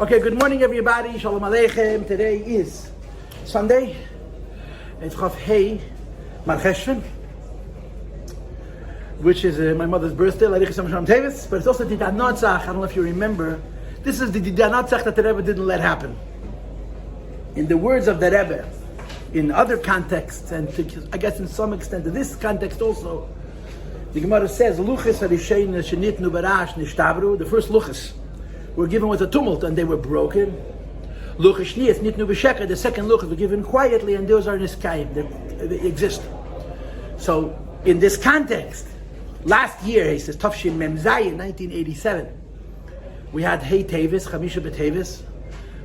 Okay, good morning everybody. Shalom Aleichem. Today is Sunday. It's Chaf Hey Marcheshvan, which is my mother's birthday, but it's also the Danatzach. I don't know if you remember. This is the Danatzach that the Rebbe didn't let happen. In the words of the Rebbe, in other contexts, and I guess in some extent in this context also, the Gemara says, Luchis harishein shenitnu barash nishtabru. The first luchis were given with a tumult and they were broken. Luchis shnias nitnu b'sheker. The second luchis were given quietly and those are niskayim. They exist. So in this context, last year, he says, Tafshin Mem Zayin, 1987, we had Hey Tevis, Chamisha B'Tevis,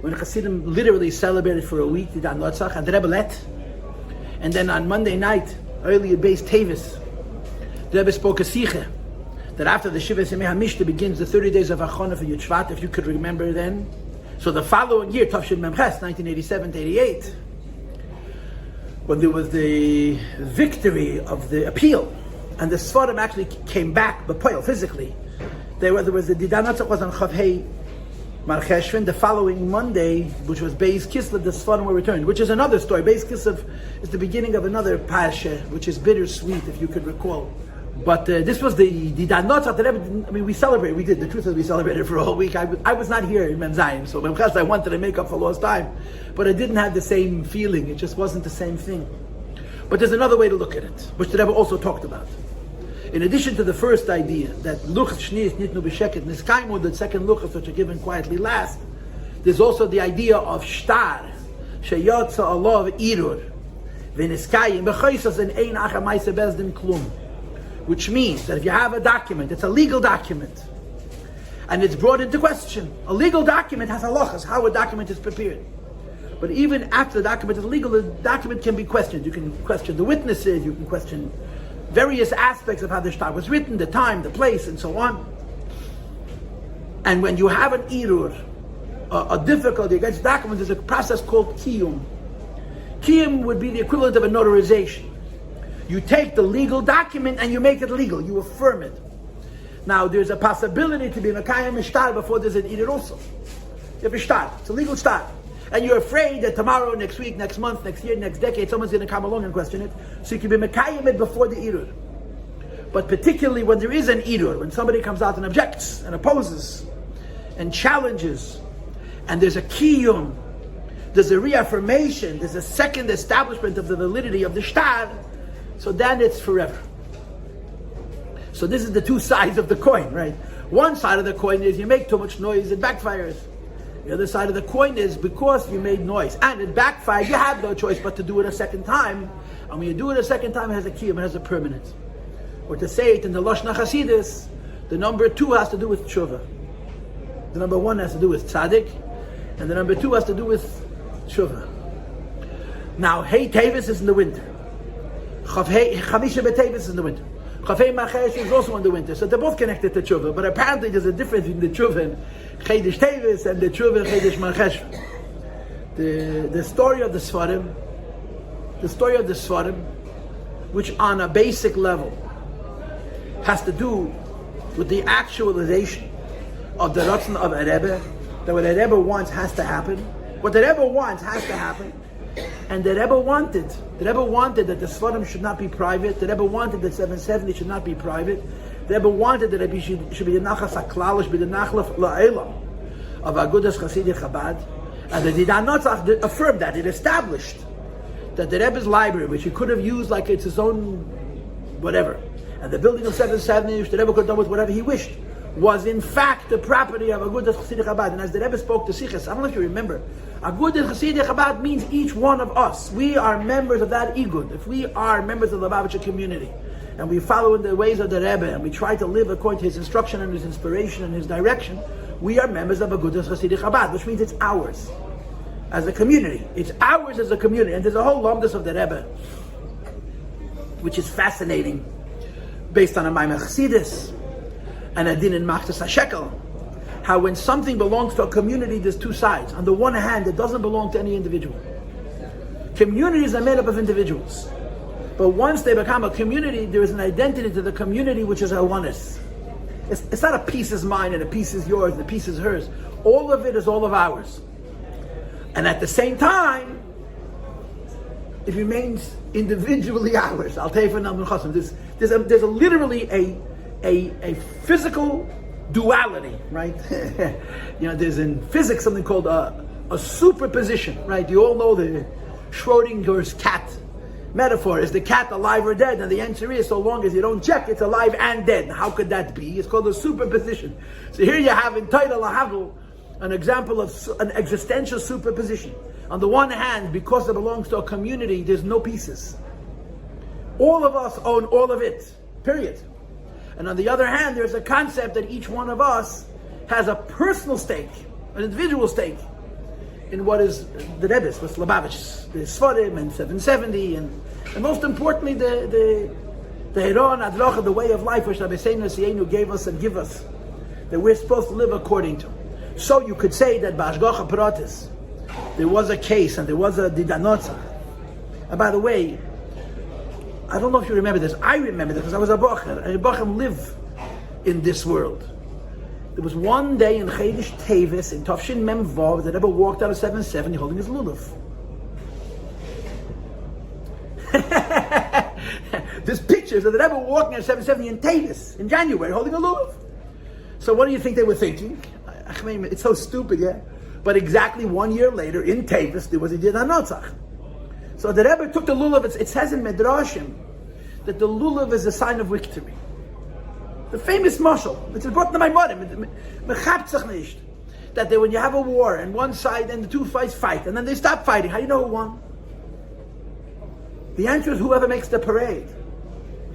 when the Hasidim literally celebrated for a week, the Dan Lotzach, and the Rebbe let. And then on Monday night, early at Beis Tevis, the Rebbe spoke a Sicha, that after the Shiva Semei HaMishta begins the 30 days of Achona for Yud Shvat, if you could remember then. So the following year, Tafshin Mem Ches, 1987 to 88, when there was the victory of the appeal, and the Sfarim actually came back, Paltiel, physically. There was the Danatzach was on Chav Hey Marcheshvan. The following Monday, which was Beis Kislev, the Sfarim were returned, which is another story. Beis Kislev is the beginning of another parsha, which is bittersweet, if you could recall. But this was the Danatzach that we celebrated. We did. The truth is, we celebrated for a whole week. I was not here in Mem Zayin, so I wanted to make up for lost time, but I didn't have the same feeling. It just wasn't the same thing. But there's another way to look at it, which the Rebbe also talked about. In addition to the first idea that luchas shnius nitnu b'sheket niskaimu, the second luchas which are given quietly last, there's also the idea of shtar sheyotza alav irur v'niskayim b'chaysas and ein acha ma'aseh bezdin klum, which means that if you have a document, it's a legal document, and it's brought into question. A legal document has halachas, how a document is prepared. But even after the document is legal, the document can be questioned. You can question the witnesses, you can question various aspects of how the shtar was written, the time, the place, and so on. And when you have an irur, a difficulty against documents, there's a process called kiyum. Kiyum would be the equivalent of a notarization. You take the legal document and you make it legal, you affirm it. Now there's a possibility to be mekayem shtar before there's an irur also. You have a shtar, it's a legal shtar. And you're afraid that tomorrow, next week, next month, next year, next decade, someone's going to come along and question it. So you can be mekayim it before the irur. But particularly when there is an irur, when somebody comes out and objects and opposes and challenges, and there's a kiyum, there's a reaffirmation, there's a second establishment of the validity of the shtar, so then it's forever. So this is the two sides of the coin, right? One side of the coin is you make too much noise, it backfires. The other side of the coin is because you made noise and it backfired, you have no choice but to do it a second time. And when you do it a second time, it has a kiyum, it has a permanence. Or to say it in the Lashon HaChasidus, the number 2 has to do with tshuva. The number 1 has to do with tzaddik, and the number 2 has to do with tshuva. Now, Hey Tevis is in the winter. Chamisha B'Tevis is in the winter. Chafei Machesh is also in the winter, so they're both connected to tshuva. But apparently, there's a difference between the tshuva and Chedesh Tevis and the tshuva and Chedesh Machesh. The story of the Sfarim, which on a basic level has to do with the actualization of the Ratzon of a Rebbe, that what a Rebbe wants has to happen. What the Rebbe wants has to happen. And the Rebbe wanted that the Sfarim should not be private. The Rebbe wanted that 770 should not be private. The Rebbe wanted that Rabbi should be the Nachas HaKlal, should be the Nachlaf La'elam of Agudas Chassidic Chabad. And the Danatzach affirmed that. It established that the Rebbe's library, which he could have used like it's his own whatever, and the building of 770, which the Rebbe could have done with whatever he wished, was in fact the property of Agudas Chassidic Chabad. And as the Rebbe spoke to Sichas, I don't know if you remember, Agudas Chassidic Chabad means each one of us. We are members of that Igud. If we are members of the Lubavitcher community, and we follow in the ways of the Rebbe, and we try to live according to his instruction and his inspiration and his direction, we are members of Agudas Chassidic Chabad, which means it's ours as a community. It's ours as a community. And there's a whole lumdus of the Rebbe, which is fascinating, based on a Maimon Chassidus and a din in Machtas HaShekel, how when something belongs to a community, there's two sides. On the one hand, it doesn't belong to any individual. Communities are made up of individuals. But once they become a community, there is an identity to the community which is a oneness. It's not a piece is mine and a piece is yours and a piece is hers. All of it is all of ours. And at the same time, it remains individually ours. I'll tell you for now, there's a literally a physical duality, right? There's in physics something called a superposition, right? You all know the Schrodinger's cat metaphor. Is the cat alive or dead? And the answer is, so long as you don't check, it's alive and dead. How could that be? It's called a superposition. So here you have in Title Lahagel an example of an existential superposition. On the one hand, because it belongs to a community, there's no pieces. All of us own all of it, period. And on the other hand, there's a concept that each one of us has a personal stake, an individual stake, in what is the Rebbe's, what's Lubavitch's, the Sfarim and 770, and most importantly, the Heron Adrocha, the way of life which Rabbi Seinu gave us and give us, that we're supposed to live according to. So you could say that B'Ashgacha Pratis, there was a case and there was a Didanotza. And by the way, I don't know if you remember this. I remember this because I was a Bocher. And a Bocher live in this world. There was one day in Chedesh Tevis in Tafshin Mem Vav that Rebbe walked out of 770 holding his lulav. There's pictures of the Rebbe walking out of 770 in Tevis in January holding a lulav. So what do you think they were thinking? It's so stupid, yeah? But exactly 1 year later in Tevis there was a Din HaNotzach. So the Rebbe took the lulav. It says in Midrashim that the lulav is a sign of victory. The famous mashal, which is brought to my mother, that when you have a war and one side and the two sides fight and then they stop fighting, how do you know who won? The answer is whoever makes the parade.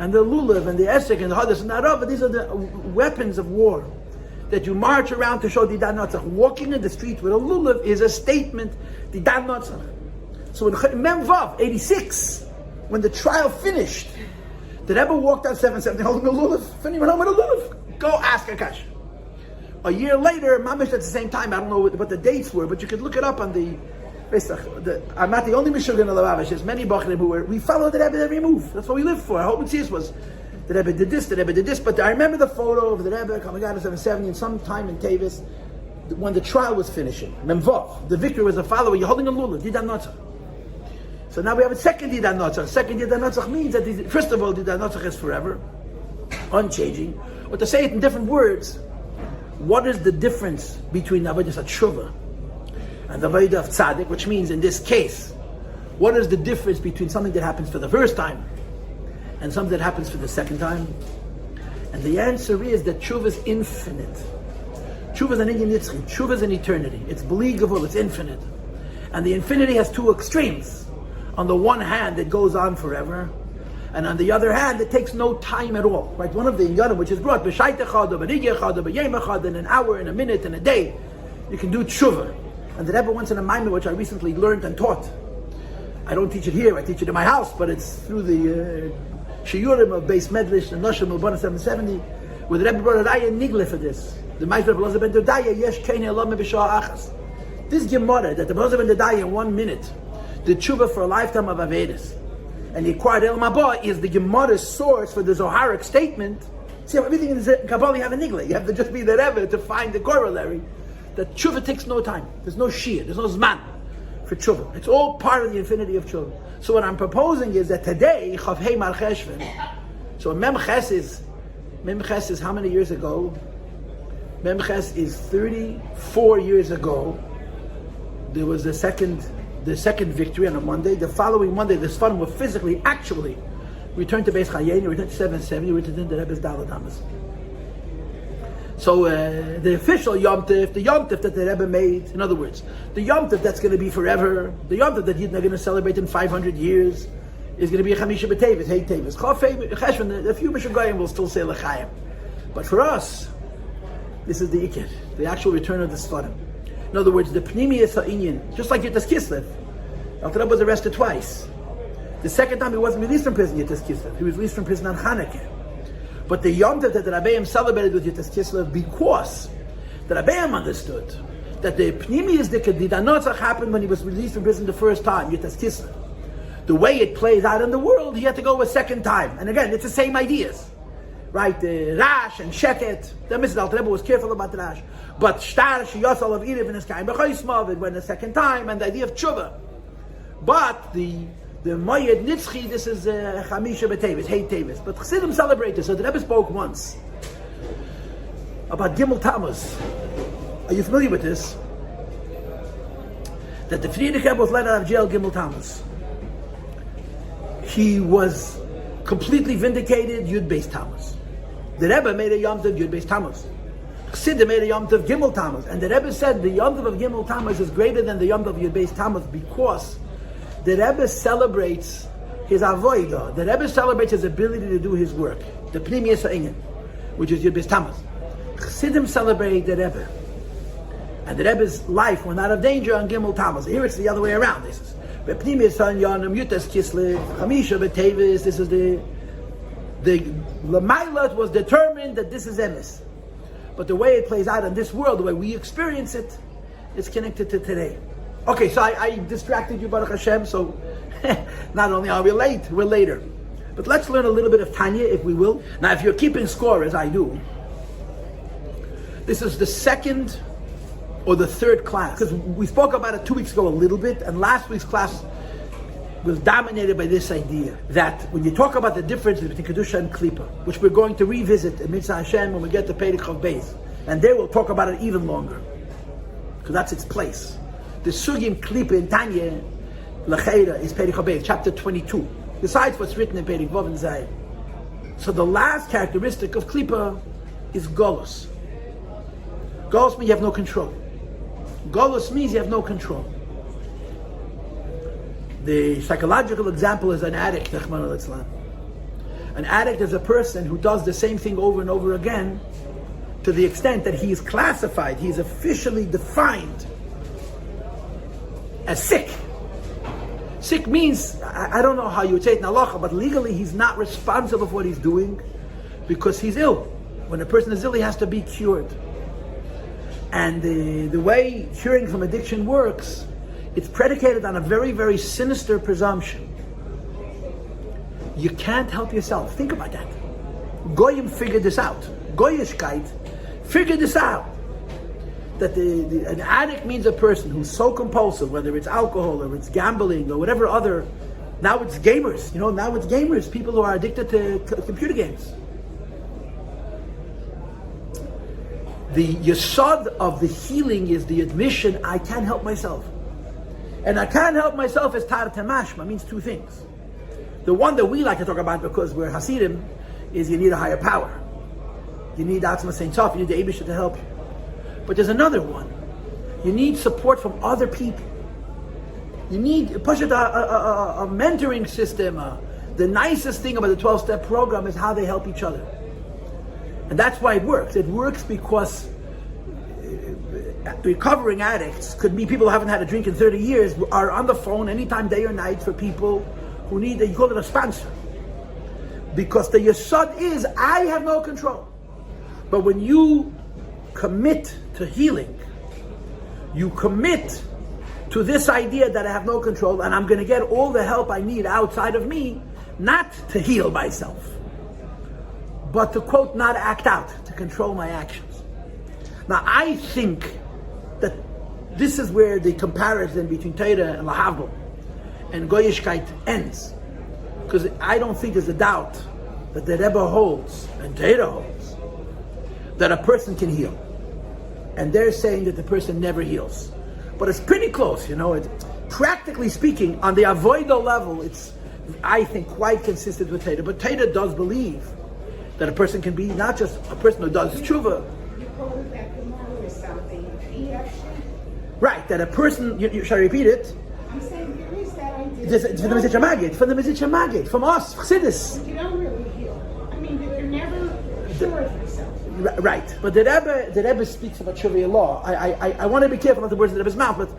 And the lulav and the esek and the hadas and the arava, these are the weapons of war that you march around to show Didan Notzach. Walking in the street with a lulav is a statement, Didan Notzach. So in Mem Vav, 86, when the trial finished, the Rebbe walked out 770 holding a lulav. If anyone went home with a lulav, go ask Akash. A year later, Mamish at the same time, I don't know what the dates were, but you could look it up on the I'm not the only Meshuggah in the Lavavish. There's many Bachrim who we follow the Rebbe every move. That's what we live for. I hope it was the Rebbe did this, the Rebbe did this. But I remember the photo of the Rebbe coming out of 770 and some time in Tevis when the trial was finishing. Memvov, the victor was a follower. You're holding a lulav, Didan Notzach. So now we have a second Didan Notzach. Second Didan Notzach means that, first of all, Didan Notzach is forever, unchanging. Or to say it in different words, what is the difference between Avodas HaTshuva and the Avodah of Tzaddik, which means in this case, what is the difference between something that happens for the first time and something that happens for the second time? And the answer is that Tshuva is infinite. Tshuva is an Inyan Yitzchak. Tshuva is an eternity. It's believable, it's infinite. And the infinity has two extremes. On the one hand, it goes on forever, and on the other hand, it takes no time at all. Right? One of the Inyanim which is brought, b'shayt echad, b'rigya echad, b'yem echad, in an hour, in a minute, in a day, you can do tshuva. And the Rebbe once in a Maimon, which I recently learned and taught. I don't teach it here, I teach it in my house, but it's through the Shiurim of Beis Medlish, and Noshim of 770, where the Rebbe brought a Raya Nigle for this. The Meister of Elazar ben Dodaya, Yesh Kein Elam B'Shah Achas. This Gemara, that the Elazar ben Dodaya in 1 minute, the tshuva for a lifetime of Avedis, and the acquired El Mabah is the Gemara's source for the Zoharic statement. See, everything in Kabbalah you have a Nigle. You have to just be the Rebbe to find the corollary. That tshuva takes no time. There's no shia, there's no zman for tshuva. It's all part of the infinity of tshuva. So what I'm proposing is that today, Chavhei Mar Cheshvan, so Mem Ches is how many years ago? Mem Ches is 34 years ago. There was the second victory on a Monday. The following Monday, the Sfarim were physically, actually, returned to Beis Chayeni, returned to 770, returned to the Rebbe's Daled Amos. So the official Yom Tif, the Yom Tif that the Rebbe made, in other words, the Yom Tif that's going to be forever, the Yom Tif that you're going to celebrate in 500 years, is going to be a Chamisha B'Tevis, Hey Tevis. A few Mishagayim will still say L'chaim. But for us, this is the Ikir, the actual return of the Sfarim. In other words, the Pnimiyas HaInyan, just like Yitas Kislev. Alter Rebbe was arrested twice. The second time he wasn't released from prison, Yitas Kislev. He was released from prison on Hanukkah. But the Yom Tov that the Rabbeim celebrated with Yitas Kislev because the Rabbeim understood that the Pnimiyas Didan Notzach happened when he was released from prison the first time, Yitas Kislev. The way it plays out in the world, he had to go a second time. And again, it's the same ideas. right? Rash and Sheket. The Mrs. Alter Rebbe was careful about Rash. But Shtar, Shiyosal of Iriv in his kind, B'choismav, it went a second time, and the idea of Tshuva. But the Moyed Nitzchi, this is Chamisha B'Tevis, Heit Tevis. But Chassidim celebrate this. So the Rebbe spoke once about Gimel Tammuz. Are you familiar with this? That the Frierdiker Rebbe was let out of jail Gimel Tammuz. He was completely vindicated Yud Beis Tammuz. The Rebbe made a Yom Tov Yud Beis Tammuz. Chassidim made a Yom Tov Gimel Tammuz. And the Rebbe said the Yom Tov of Gimel Tammuz is greater than the Yom Tov Yud Beis Tammuz because the Rebbe celebrates his avodah. The Rebbe celebrates his ability to do his work. The Pnimiyas Ha'inyan, which is Yud Beis Tammuz. Chassidim celebrate the Rebbe. And the Rebbe's life went out of danger on Gimel Tammuz. Here it's the other way around. This is Pnimiyas Ha'inyan, Yutas Kislev, Chamisha B'Tevis. This is the Lamailat was determined that this is emes. But the way it plays out in this world, the way we experience it, is connected to today. Okay, so I distracted you, Baruch Hashem, so not only are we late, we're later. But let's learn a little bit of Tanya, if we will. Now, if you're keeping score, as I do, this is the second or the third class. Because we spoke about it 2 weeks ago a little bit, and last week's class was dominated by this idea that when you talk about the difference between Kedusha and Klippa, which we're going to revisit in Mitzvah Hashem when we get to Perek Chav Beis, and there we'll talk about it even longer, because that's its place. The Sugim Klippa in Tanya, L'cheira, is Perek Chav Beis, chapter 22, besides what's written in Perek Vav and Zayin. So the last characteristic of Klippa is Golus. Golus means you have no control. Golus means you have no control. The psychological example is an addict, Rachmana litzlan. An addict is a person who does the same thing over and over again to the extent that he is classified, he is officially defined as sick. Sick means, I don't know how you would say it in halacha, but legally he's not responsible for what he's doing because he's ill. When a person is ill, he has to be cured. And the way curing from addiction works, it's predicated on a very, very sinister presumption. You can't help yourself. Think about that. Goyim figured this out. Goyishkeit figured this out. That an addict means a person who's so compulsive, whether it's alcohol or it's gambling or whatever other. Now it's gamers. Now it's gamers. People who are addicted to computer games. The yesod of the healing is the admission, I can't help myself. And I can't help myself is tar temashma, means two things. The one that we like to talk about because we're Hasidim is you need a higher power. You need Atzma Saint Sof, you need the Eibusha to help you. But there's another one. You need support from other people. You need push it a mentoring system. The nicest thing about the 12-step program is how they help each other. And that's why it works. It works because recovering addicts could be people who haven't had a drink in 30 years, are on the phone anytime, day or night, for people who need, you call it a sponsor. Because the yesod is, I have no control. But when you commit to healing, you commit to this idea that I have no control and I'm going to get all the help I need outside of me, not to heal myself, but to, quote, not act out, to control my actions. Now, I think that this is where the comparison between Torah and Lahavdol and Goyishkeit ends. Because I don't think there's a doubt that the Rebbe holds, and Torah holds, that a person can heal. And they're saying that the person never heals. But it's pretty close, practically speaking, on the avoidal level, it's, I think, quite consistent with Torah. But Torah does believe that a person can be not just a person who does tshuva. Right, that a person, should I repeat it? I'm saying there is that idea. It's from the Mizitch HaMagid, from us, Chassidus. You don't really heal. I mean, you're never sure of yourself. Right, but the Rebbe speaks about Shuvah law. I want to be careful of the words in the Rebbe's mouth, but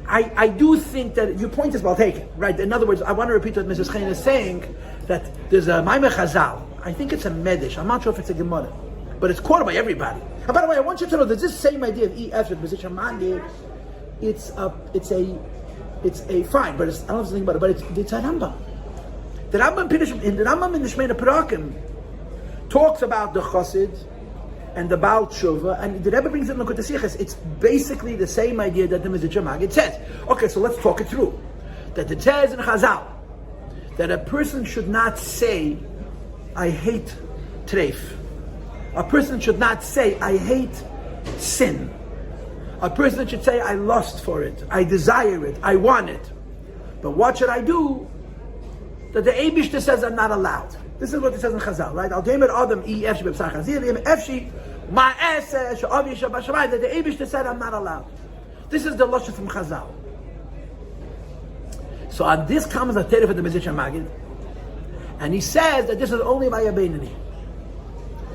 I do think that your point is well taken. Right, in other words, I want to repeat what Mrs. Chaim is saying, that there's a Maimeh Chazal. I think it's a Medish. I'm not sure if it's a Gemara, but it's quoted by everybody. And by the way, I want you to know there's this same idea of EF with Mizitch HaMagid. It's a fine, but I don't know if it's about it, but it's a Rambam. The Rambam in the Shmeina Parakim talks about the Chassid and the Baal Tshuva, and the Rebbe brings it in the Sichos. It's basically the same idea that the Mezritch Maggid says. Okay, so let's talk it through. That it says in Chazal that a person should not say, I hate treif. A person should not say, I hate sin. A person should say, I lust for it, I desire it, I want it. But what should I do? That the Eibishter says I'm not allowed. This is what it says in Chazal, right? Al Demer Adam Efshi B'Psach Hazir Efshi Ma'aseh She'avi Shabashamayim. That the Eibishter said I'm not allowed. This is the lashon from Chazal. So on this comes a Teref of the Mezritch Maggid, and he says that this is only by Abeinani.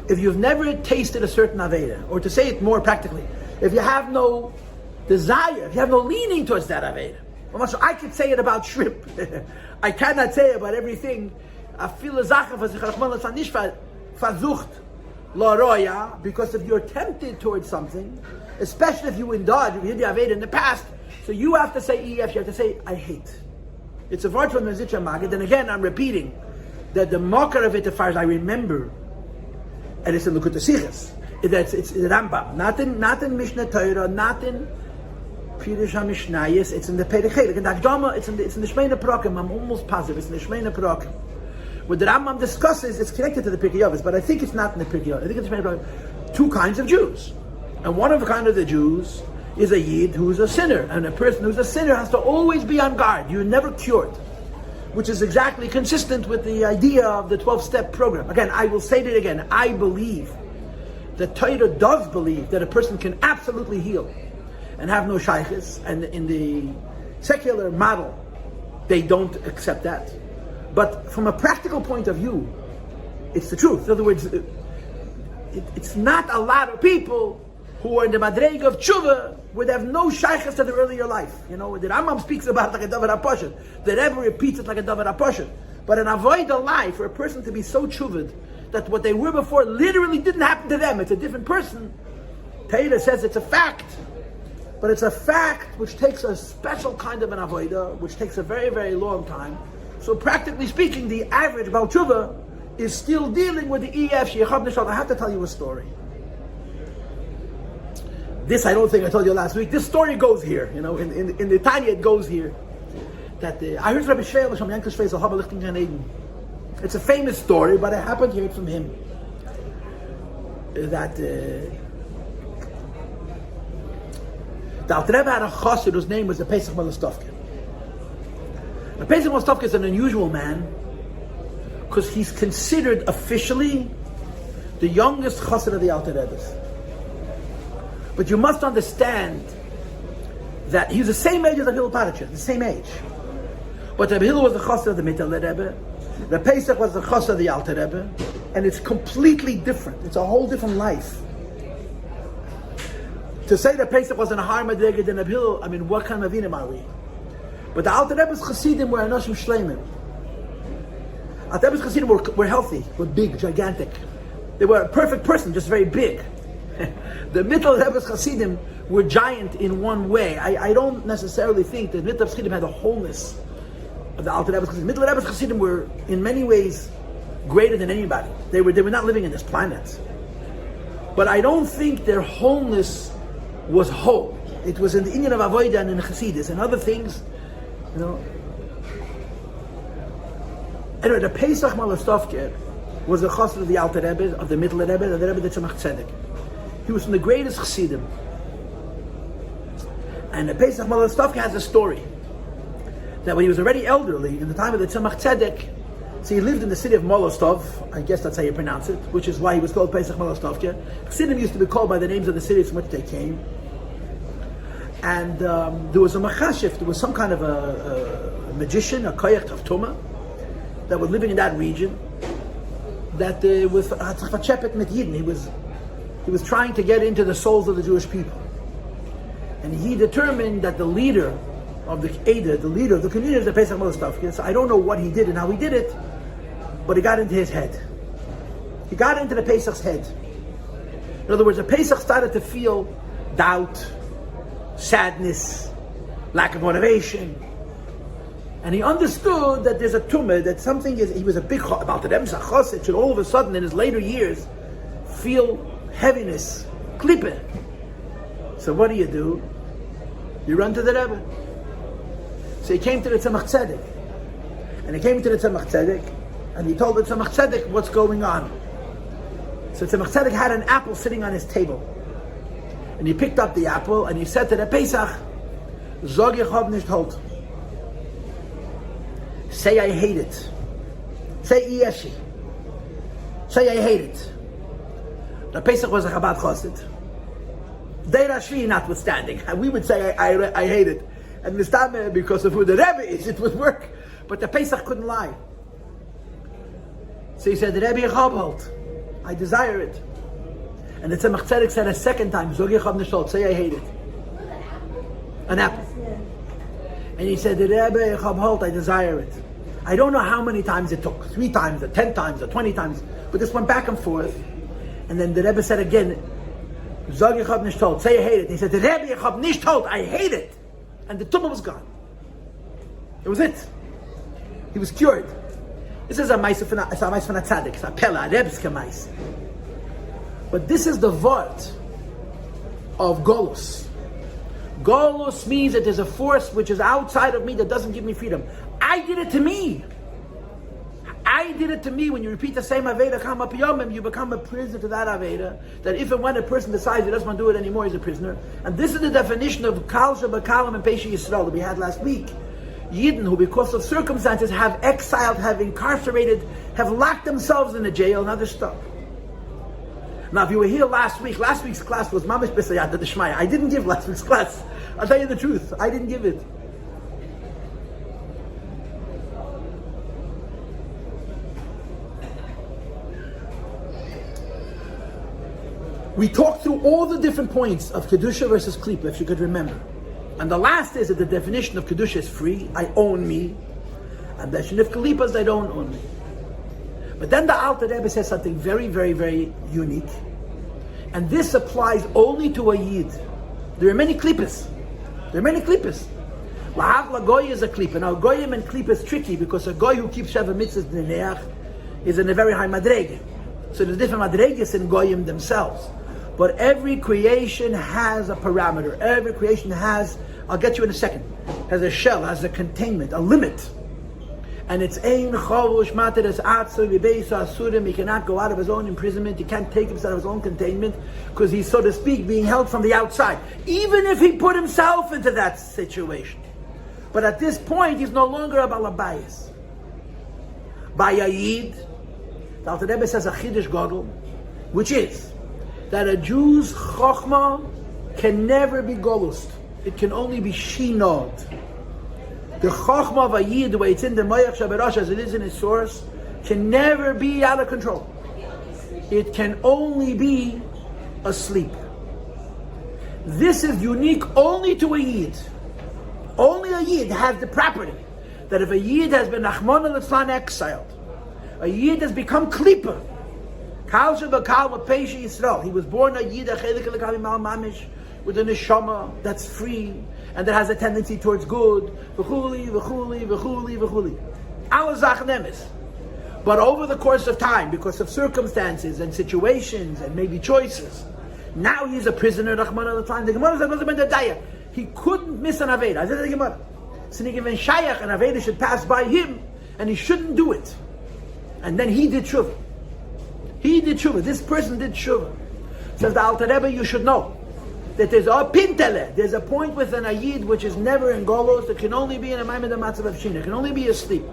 If you've never tasted a certain Aveda, or to say it more practically, if you have no desire, if you have no leaning towards that Aveda. So I could say it about shrimp. I cannot say about everything. Because if you're tempted towards something, especially if you indulge, if you did the Aveda in the past, so you have to say EF, you have to say, I hate. It's a word from the Mezritch Maggid, and again, I'm repeating that the makar of it, as far as I remember, and it's in the Sichos, it's Rambam, not in Mishnah Torah, not in Pirush HaMishnayos, it's in the Perichet, in the Akdama, it's in the Shmeina Parakim, I'm almost positive, it's in the Shmeina Parakim. What the Rambam discusses, it's connected to the Pirkei Avos, but I think it's not in the Pirkei Avos, I think it's the Shmeina Parakim. Two kinds of Jews. And one of the kind of the Jews is a Yid who's a sinner, and a person who's a sinner has to always be on guard. You're never cured, which is exactly consistent with the idea of the 12-step program. Again, I will say it again, I believe that Torah does believe that a person can absolutely heal and have no shaykhis, and in the secular model, they don't accept that. But from a practical point of view, it's the truth. In other words, it's not a lot of people who are in the madrega of tshuva would have no shaykhis to their earlier life. You know, the Rambam speaks about it like a davar hapashut. The Rebbe repeats it like a davar hapashut. But an avodah life for a person to be so tshuvad that what they were before literally didn't happen to them. It's a different person. Torah says it's a fact, but it's a fact which takes a special kind of an avodah, which takes a very, very long time. So practically speaking, the average Baal Tshuva is still dealing with the EF Sheikhab Nishal. I have to tell you a story. This I don't think I told you last week. This story goes here, you know, in the Tanya it goes here. That I heard Rabbi Shveil Shom Yankel Shveil Haba Lichting Gan Eden. It's a famous story, but I happened to hear it from him. That the Alter Rebbe had a chassid whose name was the Pesach Malostovka. The Pesach Malostovka is an unusual man because he's considered officially the youngest chassid of the Alter Rebbe's. But you must understand that he's the same age as Rabbi Hillel Parachah, the same age. But Rabbi Hillel was the chassid of the Mittel Rebbe, the Pesach was the chassid of the Alter Rebbe, and it's completely different. It's a whole different life. To say that Pesach was in a higher madrega than Rabbi Hillel, I mean, what kind of avinim are we? But the Alter Rebbe's chassidim were anashim shleimim. Alter Rebbe's chassidim were healthy, were big, gigantic. They were a perfect person, just very big. The Mittel Rebbe's chassidim were giant in one way. I don't necessarily think that Mittel chassidim had the wholeness of the Alter Rebbe's chassidim. Mittel Rebbe's chassidim were in many ways greater than anybody. They were not living in this planet. But I don't think their wholeness was whole. It was in the inyan of avodah and in chassidus and other things, you know. Anyway, the Pesach Malostovke was the chassid of the Alter Rebbe, of the Mittel Rebbe, and the Rebbe the Tzemach Tzedek. He was from the greatest chassidim. And the Pesach Malostovke has a story that when he was already elderly, in the time of the Tzemach Tzedek, so he lived in the city of Molostov, I guess that's how you pronounce it, which is why he was called Pesach Malostovke. Chassidim used to be called by the names of the cities from which they came. And there was a machashif, there was some kind of a magician, a koyach of Tumah, that was living in that region, that was Hatzachvachepet mit Yidden. He was trying to get into the souls of the Jewish people. And he determined that the leader of the Eidah, the leader of the community of the Pesach Malostovke, so I don't know what he did and how he did it, but he got into his head. He got into the Pesach's head. In other words, the Pesach started to feel doubt, sadness, lack of motivation. And he understood that there's a tumor, that something is, he was a big about the Chosset, should all of a sudden in his later years feel heaviness, klippe. So what do? You run to the Rebbe. So he came to the Tzemach Tzedek. And he came to the Tzemach Tzedek, and he told the Tzemach Tzedek what's going on. So Tzemach Tzedek had an apple sitting on his table. And he picked up the apple, and he said to the Pesach, Zog ich hab nicht halt. Say I hate it. Say Yossi. Say I hate it. The Pesach was a Chabad Chassid. Deir Ashvi notwithstanding. We would say I hate it. And Mistame, because of who the Rebbe is, it would work. But the Pesach couldn't lie. So he said, Rebbe Yechabholt, I desire it. And the Tzemach Tzedek said a second time, Zog Yechab Nishol, say I hate it. An apple. And he said, Rebbe Yechabholt, I desire it. I don't know how many times it took, 3 times, or 10 times, or 20 times, but this went back and forth. And then the Rebbe said again, Zog Yechab Nishol, say I hate it. He said, Rebbe Yechab Nishol, I hate it. And the tumor was gone. It was it. He was cured. This is a ma'aseh from a tzaddik. It's a pella, a rebbeske ma'aseh. But this is the word of golus. Golus means that there's a force which is outside of me that doesn't give me freedom. I did it to me. I did it to me. When you repeat the same Aveda, Kama Piyomim, you become a prisoner to that Aveda. That if and when a person decides he doesn't want to do it anymore, he's a prisoner. And this is the definition of Kal Shabakalim and Pesha Yisrael that we had last week. Yidden who, because of circumstances, have exiled, have incarcerated, have locked themselves in a jail and other stuff. Now, if you were here last week's class was Mamish B'Sayat the Shmaya. I didn't give last week's class. I'll tell you the truth. I didn't give it. We talked through all the different points of Kedusha versus Klipa, if you could remember. And the last is that the definition of Kedusha is free, I own me. And the definition of Klipa is I don't own me. But then the Alter Rebbe says something very, very, very unique. And this applies only to a Yid. There are many Klipas. Lahav Lagoy is a Klipa. Now, Goyim and Klipa is tricky because a Goy who keeps Sheva Mitzvahs B'Neach is in a very high Madrege. So there's different Madreges in Goyim themselves. But every creation has a parameter. Every creation has, I'll get you in a second, has a shell, has a containment, a limit. And it's ein chavush mater es atzur v'beisa asurim. He cannot go out of his own imprisonment. He can't take himself out of his own containment because he's, so to speak, being held from the outside. Even if he put himself into that situation. But at this point, he's no longer a balabayas. By a Yid, the Alter Rebbe says a Chiddush Gadol, which is that a Jew's Chochmah can never be golust. It can only be shinod. The Chochmah of a Yid, the way it's in the Moyach Shabarash as it is in its source, can never be out of control. It can only be asleep. This is unique only to a Yid. Only a Yid has the property that if a Yid has been Nachmon al-Islan exiled, a Yid has become Klipa. Kal Shabakal Pesha Yisrael. He was born a Yid, a Chelik Elakami Mal Mamish, with a neshama that's free and that has a tendency towards good. V'chuli, v'chuli, v'chuli, v'chuli. Ala Zach Nemes. But over the course of time, because of circumstances and situations and maybe choices, now he's a prisoner. The Gemara says, he couldn't miss an Aveda. I said to the Gemara, so even Shayach, an Aveda should pass by him and he shouldn't do it. And then he did Shuvah. This person did Shuvah. Says the Alter Rebbe, you should know that there's a pintele, there's a point within a Yid which is never in Golos, that can only be in a Maimed HaMatzav of Shina, can only be asleep.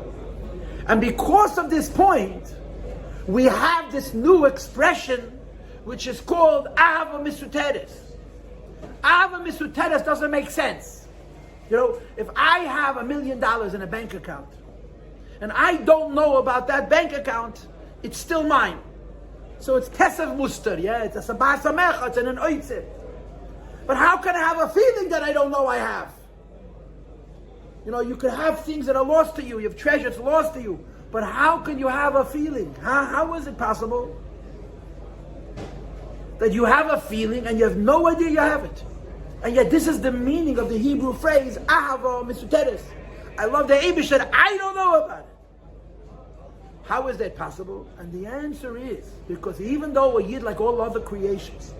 And because of this point, we have this new expression which is called Ahava Misuteres. Ahava Misuteres doesn't make sense. You know, if I have $1 million in a bank account, and I don't know about that bank account, it's still mine. So it's Kesef Muster, yeah? It's a Sabah Samecha, it's an Oitze. But how can I have a feeling that I don't know I have? You know, you could have things that are lost to you, you have treasures lost to you, but how can you have a feeling? How is it possible that you have a feeling and you have no idea you have it? And yet this is the meaning of the Hebrew phrase, Ahava Misuteres. I love the Eibishter. I don't know about it. How is that possible? And the answer is because even though a Yid, like all other creations,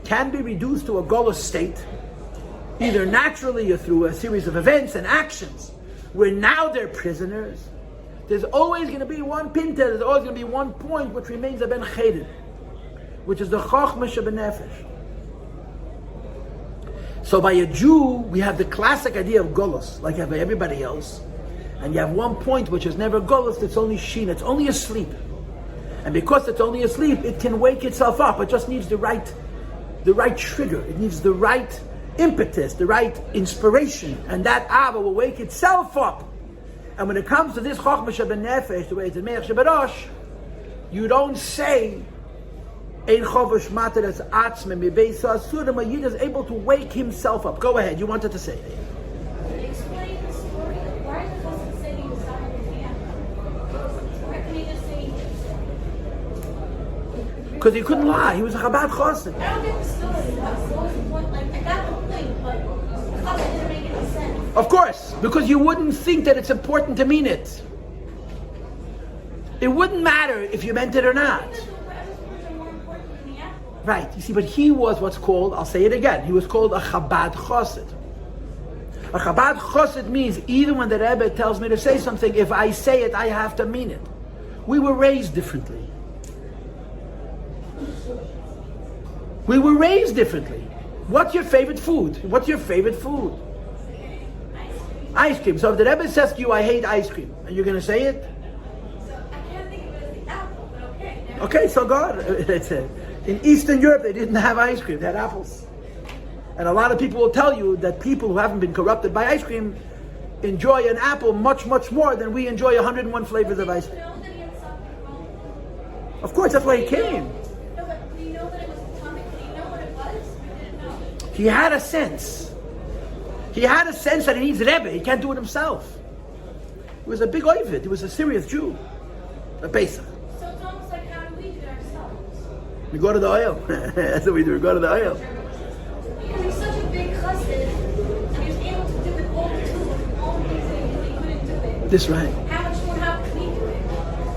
can be reduced to a Golus state, either naturally or through a series of events and actions, where now they're prisoners, there's always going to be one pinta, there's always going to be one point which remains a ben cheded, which is the chochmah shebenefesh. So by a Jew, we have the classic idea of Golus, like by everybody else. And you have one point which is never Golus, it's only Sheen, it's only asleep. And because it's only asleep, it can wake itself up. It just needs the right trigger. It needs the right impetus, the right inspiration. And that Ava will wake itself up. And when it comes to this Chochmah Shebenefesh, the way it's in Me'ach Sheberosh, you don't say, Ein Chovash Mater as Atzme Mibeis Asurim, a Yid is able to wake himself up. Go ahead, you wanted to say. Explain the story. Why does it say he was on his hand? Why can he just say? Because he couldn't lie. He was a Chabad Chassid. I don't get the story. What was the point? Like, I got the point, but how did it make any sense? Of course, because you wouldn't think that it's important to mean it. It wouldn't matter if you meant it or not. Because the rabbis words are more important than the apple. Right, you see, but he was what's called, I'll say it again, he was called a Chabad Chassid. A Chabad Chassid means even when the Rebbe tells me to say something, if I say it, I have to mean it. We were raised differently. We were raised differently. What's your favorite food? What's your favorite food? Ice cream. So if the Rebbe says to you, I hate ice cream, are you going to say it? So I can't think of it as the apple, but okay. Okay, so God. In Eastern Europe, they didn't have ice cream, they had apples. And a lot of people will tell you that people who haven't been corrupted by ice cream enjoy an apple much, much more than we enjoy 101 flavors of ice cream. Know that he had something wrong? Of course, that's why he came. No, but do you know that it was atomic? Did he know what it was? We didn't know. He had a sense. He had a sense that he needs Rebbe. He can't do it himself. He was a big oivid. He was a serious Jew. A Pesach. So it's almost like how do we do it ourselves? We go to the oil. That's what we do. We go to the oil. Because he's such a big chassid, and he was able to do it all the tools, all the things that he couldn't do it. That's right. How much more, how can we do it?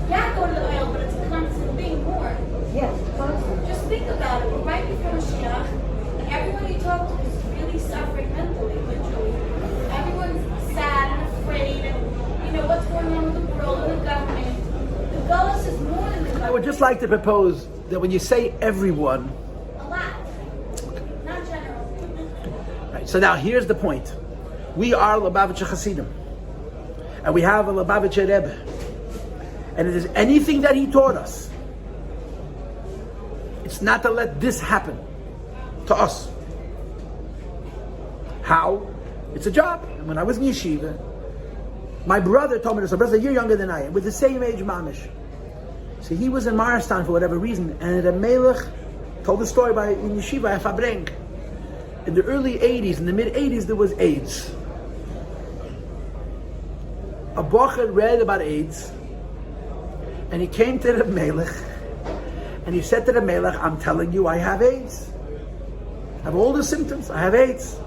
Yeah, go to the oil, but it's a constant thing more. Yes, constant. Just think about it. We're right before Mashiach, and everyone you talk to is really suffering mentally, literally. Everyone's sad and afraid, and you know what's going on with the world and the government. The Gullus is more than the government. I would just like to propose that when you say everyone, A lot. Not general. right, so now here's the point. We are Lubavitcher Hasidim. And we have a Lubavitcher Rebbe. And if there's anything that he taught us, it's not to let this happen to us. How? It's a job. And when I was in yeshiva, my brother told me this. My brother's a year younger than I am, with the same age mamish. So he was in Maristan for whatever reason, and the Melech told the story by in yeshiva at Fabrenk. In the early 80s, in the mid 80s, there was AIDS. A bocher read about AIDS, and he came to the Melech, and he said to the Melech, I'm telling you, I have AIDS. I have all the symptoms, I have AIDS.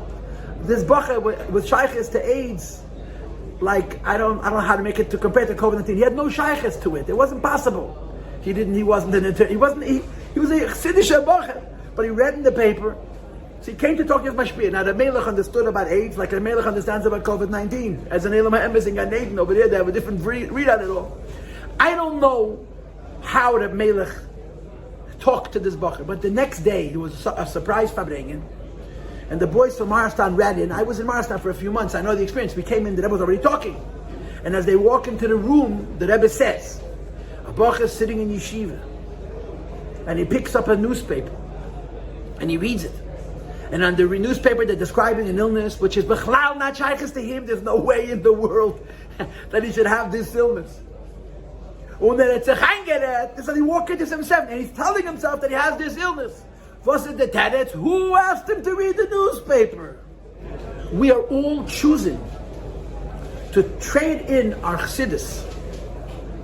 This bocher with shaykhs to AIDS, like I don't know how to make it to compare to COVID-19. He had no shaykhs to it. It wasn't possible. He wasn't a Chassidish bocher, but he read in the paper. So he came to talk to his mashpia. Now the Melech understood about AIDS like the Melech understands about COVID-19. As an Elam HaEmes in Gan Eden over there, they have a different read on it all. I don't know how the Melech talked to this bocher, but the next day there was a surprise fabrengen, and the boys from Maristan ran in. I was in Maristan for a few months. I know the experience. We came in, the Rebbe was already talking, and as they walk into the room, the Rebbe says, a bocher is sitting in yeshiva, and he picks up a newspaper, and he reads it. And on the newspaper, they're describing an illness which is bechlal not shaykhs to him. There's no way in the world that he should have this illness. And so he walks into himself, and he's telling himself that he has this illness. Was it the teretz? Who asked him to read the newspaper? We are all choosing to trade in our chassidus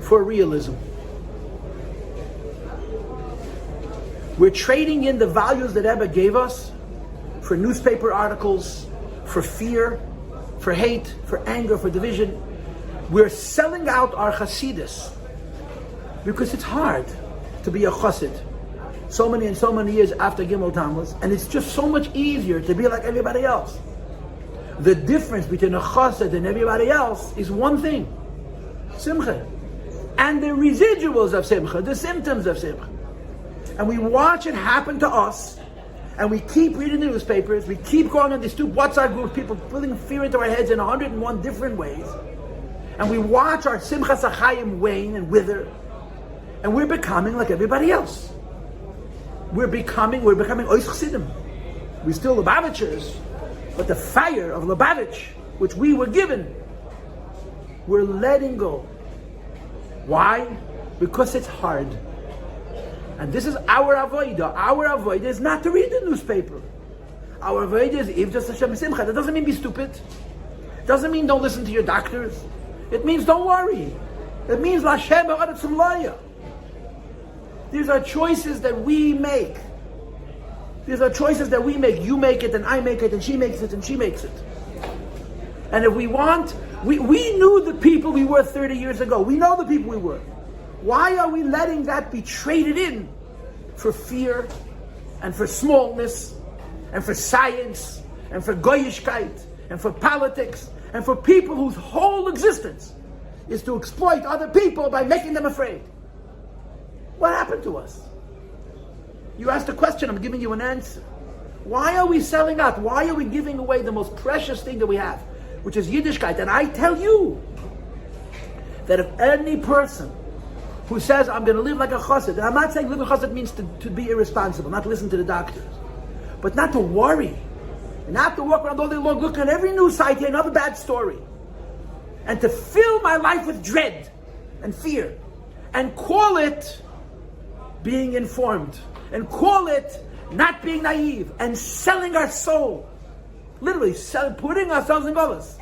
for realism. We're trading in the values that Rebbe gave us for newspaper articles, for fear, for hate, for anger, for division. We're selling out our Hasidus because it's hard to be a Chassid so many years after Gimel Tammuz, and it's just so much easier to be like everybody else. The difference between a Chassid and everybody else is one thing: Simcha. And the residuals of Simcha, the symptoms of Simcha. And we watch it happen to us, and we keep reading the newspapers, we keep going on these stupid WhatsApp groups, people putting fear into our heads in 101 different ways, and we watch our Simchas HaChaim wane and wither, and we're becoming like everybody else. We're becoming Ois Chassidim. We're still Lubavitchers, but the fire of Lubavitch, which we were given, we're letting go. Why? Because it's hard. And this is our avodah. Our avodah is not to read the newspaper. Our avodah is if just Hashem Simcha. That doesn't mean be stupid. It doesn't mean don't listen to your doctors. It means don't worry. It means Lashem Ha'aretz Umlaya. These are choices that we make. These are choices that we make. You make it, and I make it, and she makes it, and she makes it. And if we want, we knew the people we were 30 years ago. We know the people we were. Why are we letting that be traded in for fear and for smallness and for science and for goyishkeit and for politics and for people whose whole existence is to exploit other people by making them afraid? What happened to us? You asked a question, I'm giving you an answer. Why are we selling out? Why are we giving away the most precious thing that we have, which is Yiddishkeit? And I tell you that if any person who says, I'm going to live like a chassid, and I'm not saying live a chassid means to be irresponsible, not to listen to the doctors, but not to worry, not to walk around all day long looking at every news site here, another bad story, and to fill my life with dread and fear, and call it being informed, and call it not being naive, and selling our soul, literally putting ourselves in golas,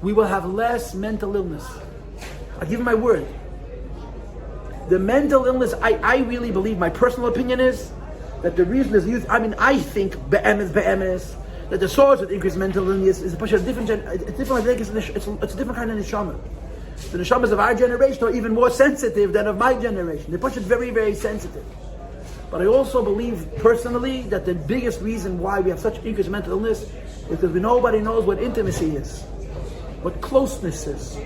we will have less mental illness. I give you my word. The mental illness, I really believe, my personal opinion is that the reason is youth. I mean, I think be'emes, that the source of increased mental illness is a different kind of neshama. The neshamas of our generation are even more sensitive than of my generation. They push it very, very sensitive. But I also believe personally that the biggest reason why we have such increased mental illness is because nobody knows what intimacy is, what closeness is.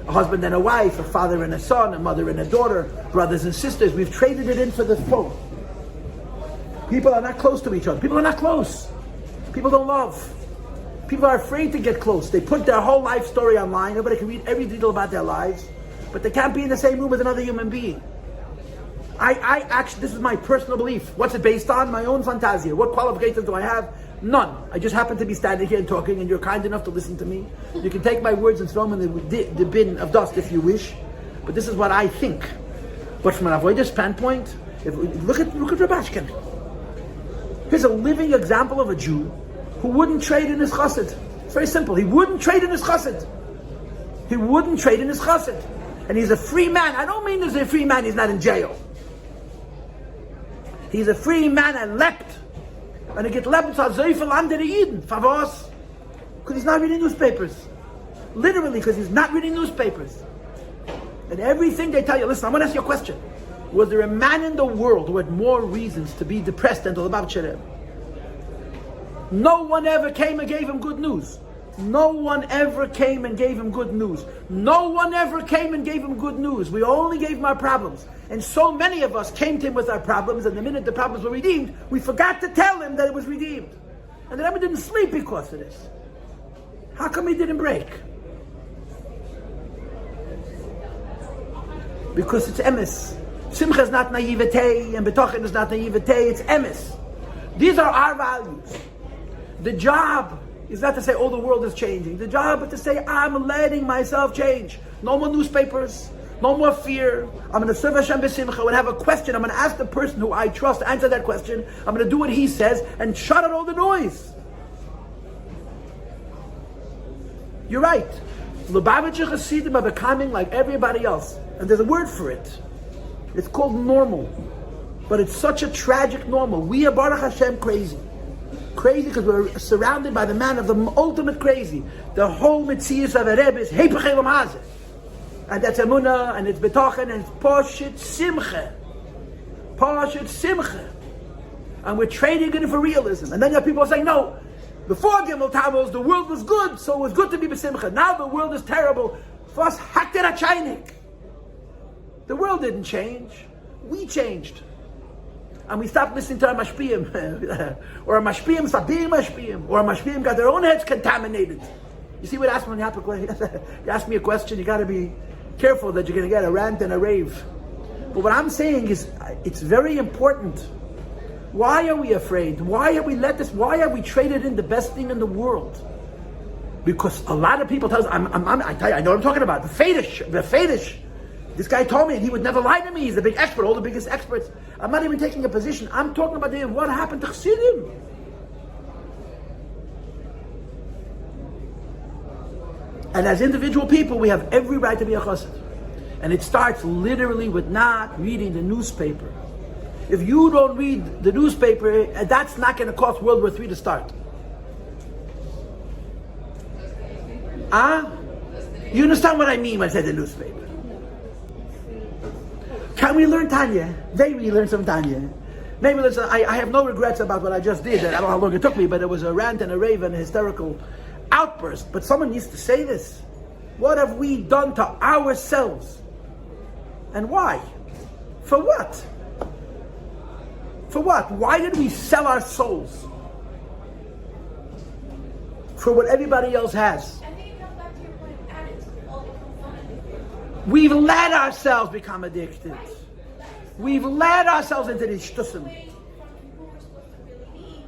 A husband and a wife, a father and a son, a mother and a daughter, brothers and sisters. We've traded it in for the phone. People are not close to each other. People are not close. People don't love. People are afraid to get close. They put their whole life story online. Nobody can read every detail about their lives, but they can't be in the same room with another human being. I actually, this is my personal belief. What's it based on? My own fantasia. What qualifications do I have? None. I just happen to be standing here and talking, and you're kind enough to listen to me. You can take my words and throw them in the bin of dust if you wish, but this is what I think. But from an avodah standpoint, look at Rabashkin. Here's a living example of a Jew who wouldn't trade in his chassid. It's very simple. He wouldn't trade in his chassid. He wouldn't trade in his chassid. And he's a free man. I don't mean he's a free man, he's not in jail. He's a free man and leapt. And he get leapt to Zoifel under the Eden. Favos. Because he's not reading newspapers. Literally, because he's not reading newspapers. And everything they tell you, listen, I'm going to ask you a question. Was there a man in the world who had more reasons to be depressed than the Lubavitcher Rebbe? No one ever came and gave him good news. No one ever came and gave him good news. No one ever came and gave him good news. We only gave him our problems. And so many of us came to him with our problems, and the minute the problems were redeemed, we forgot to tell him that it was redeemed. And the Rebbe didn't sleep because of this. How come he didn't break? Because it's emes. Simcha is not naivete, and betochen is not naivete, it's emes. These are our values. The job is not to say, oh, the world is changing. The job is to say, I'm letting myself change. No more newspapers, no more fear. I'm going to serve Hashem b'simcha. When I have a question, I'm going to ask the person who I trust to answer that question. I'm going to do what he says and shut out all the noise. You're right. Lubavitcher Hasidim are becoming like everybody else. And there's a word for it. It's called normal. But it's such a tragic normal. We are Baruch Hashem crazy. Crazy because we're surrounded by the man of the ultimate crazy. The whole Metzius of a Rebbe is Heipach Elam Hazeh. And that's Emunah, and it's Betochen, and it's Poshit Simcha. Poshit Simcha. And we're trading it for realism. And then you have people saying, no, before Gimel Tammuz, the world was good, so it was good to be B'Simcha. Now the world is terrible. Was Hakter HaChaynik. The world didn't change. We changed. And we stopped listening to our Mashpiyim. Or our Mashpiyim stopped being Mashpiyim. Or our Mashpiyim got their own heads contaminated. You see what happens when you ask me a question, you got to be careful that you're going to get a rant and a rave. But what I'm saying is, it's very important. Why are we afraid? Why have we let this? Why have we traded in the best thing in the world? Because a lot of people tell us, I tell you, I know what I'm talking about. The Fetish. This guy told me, and he would never lie to me. He's the big expert, all the biggest experts. I'm not even taking a position. I'm talking about what happened to Chassidim. And as individual people, we have every right to be a chassid. And it starts literally with not reading the newspaper. If you don't read the newspaper, that's not going to cost World War III to start. You understand what I mean when I say the newspaper? Can we learn Tanya? Maybe we learn some Tanya. Maybe listen, I have no regrets about what I just did. I don't know how long it took me, but it was a rant and a rave and a hysterical outburst. But someone needs to say this. What have we done to ourselves? And why? For what? For what? Why did we sell our souls? For what everybody else has. I think it comes back to your point of addicts. We all become addicted. We've let ourselves become addicted. We've led ourselves into these shtusim. Away from who we're supposed to really be.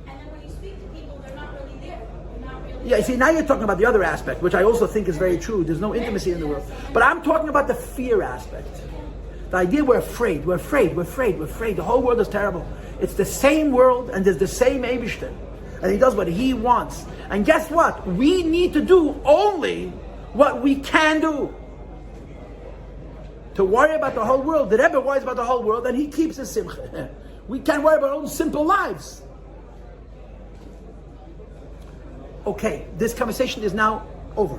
And then when you speak to people, they're not really there. They're not really Yeah, see, now you're talking about the other aspect, which I also think is very true. There's no intimacy in the world. But I'm talking about the fear aspect. The idea we're afraid. The whole world is terrible. It's the same world, and there's the same Eibishter. And he does what he wants. And guess what? We need to do only what we can do. To worry about the whole world. The Rebbe worries about the whole world, and he keeps his simcha. We can't worry about our own simple lives. Okay, this conversation is now over.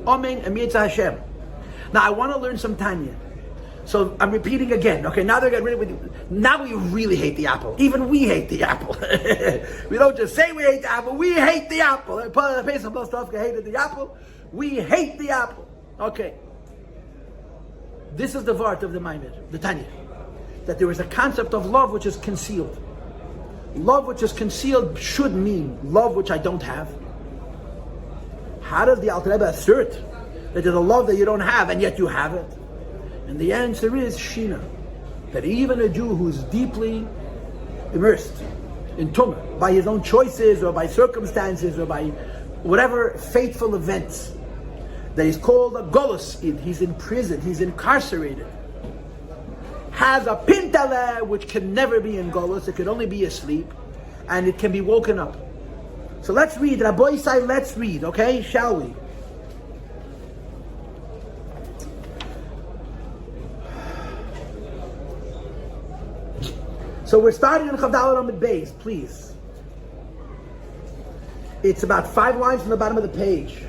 Amen, Amir Hashem. Now I want to learn some Tanya. So I'm repeating again. Okay, now they're getting rid of it. Now we really hate the apple. Even we hate the apple. We don't just say we hate the apple. We hate the apple. Hated the apple. We hate the apple. Okay. This is the Vart of the Maimed, the Tanya. That there is a concept of love which is concealed. Love which is concealed should mean love which I don't have. How does the Alter Rebbe assert that there's a love that you don't have and yet you have it? And the answer is Shina. That even a Jew who's deeply immersed in Tumah, by his own choices or by circumstances or by whatever fateful events, that he's called a Golus, he's in prison, he's incarcerated, has a Pintale which can never be in Golus, it can only be asleep, and it can be woken up. So let's read, Rabbi say, let's read, okay? Shall we? So we're starting in Chavdal Amid Beis, please. It's about 5 lines from the bottom of the page.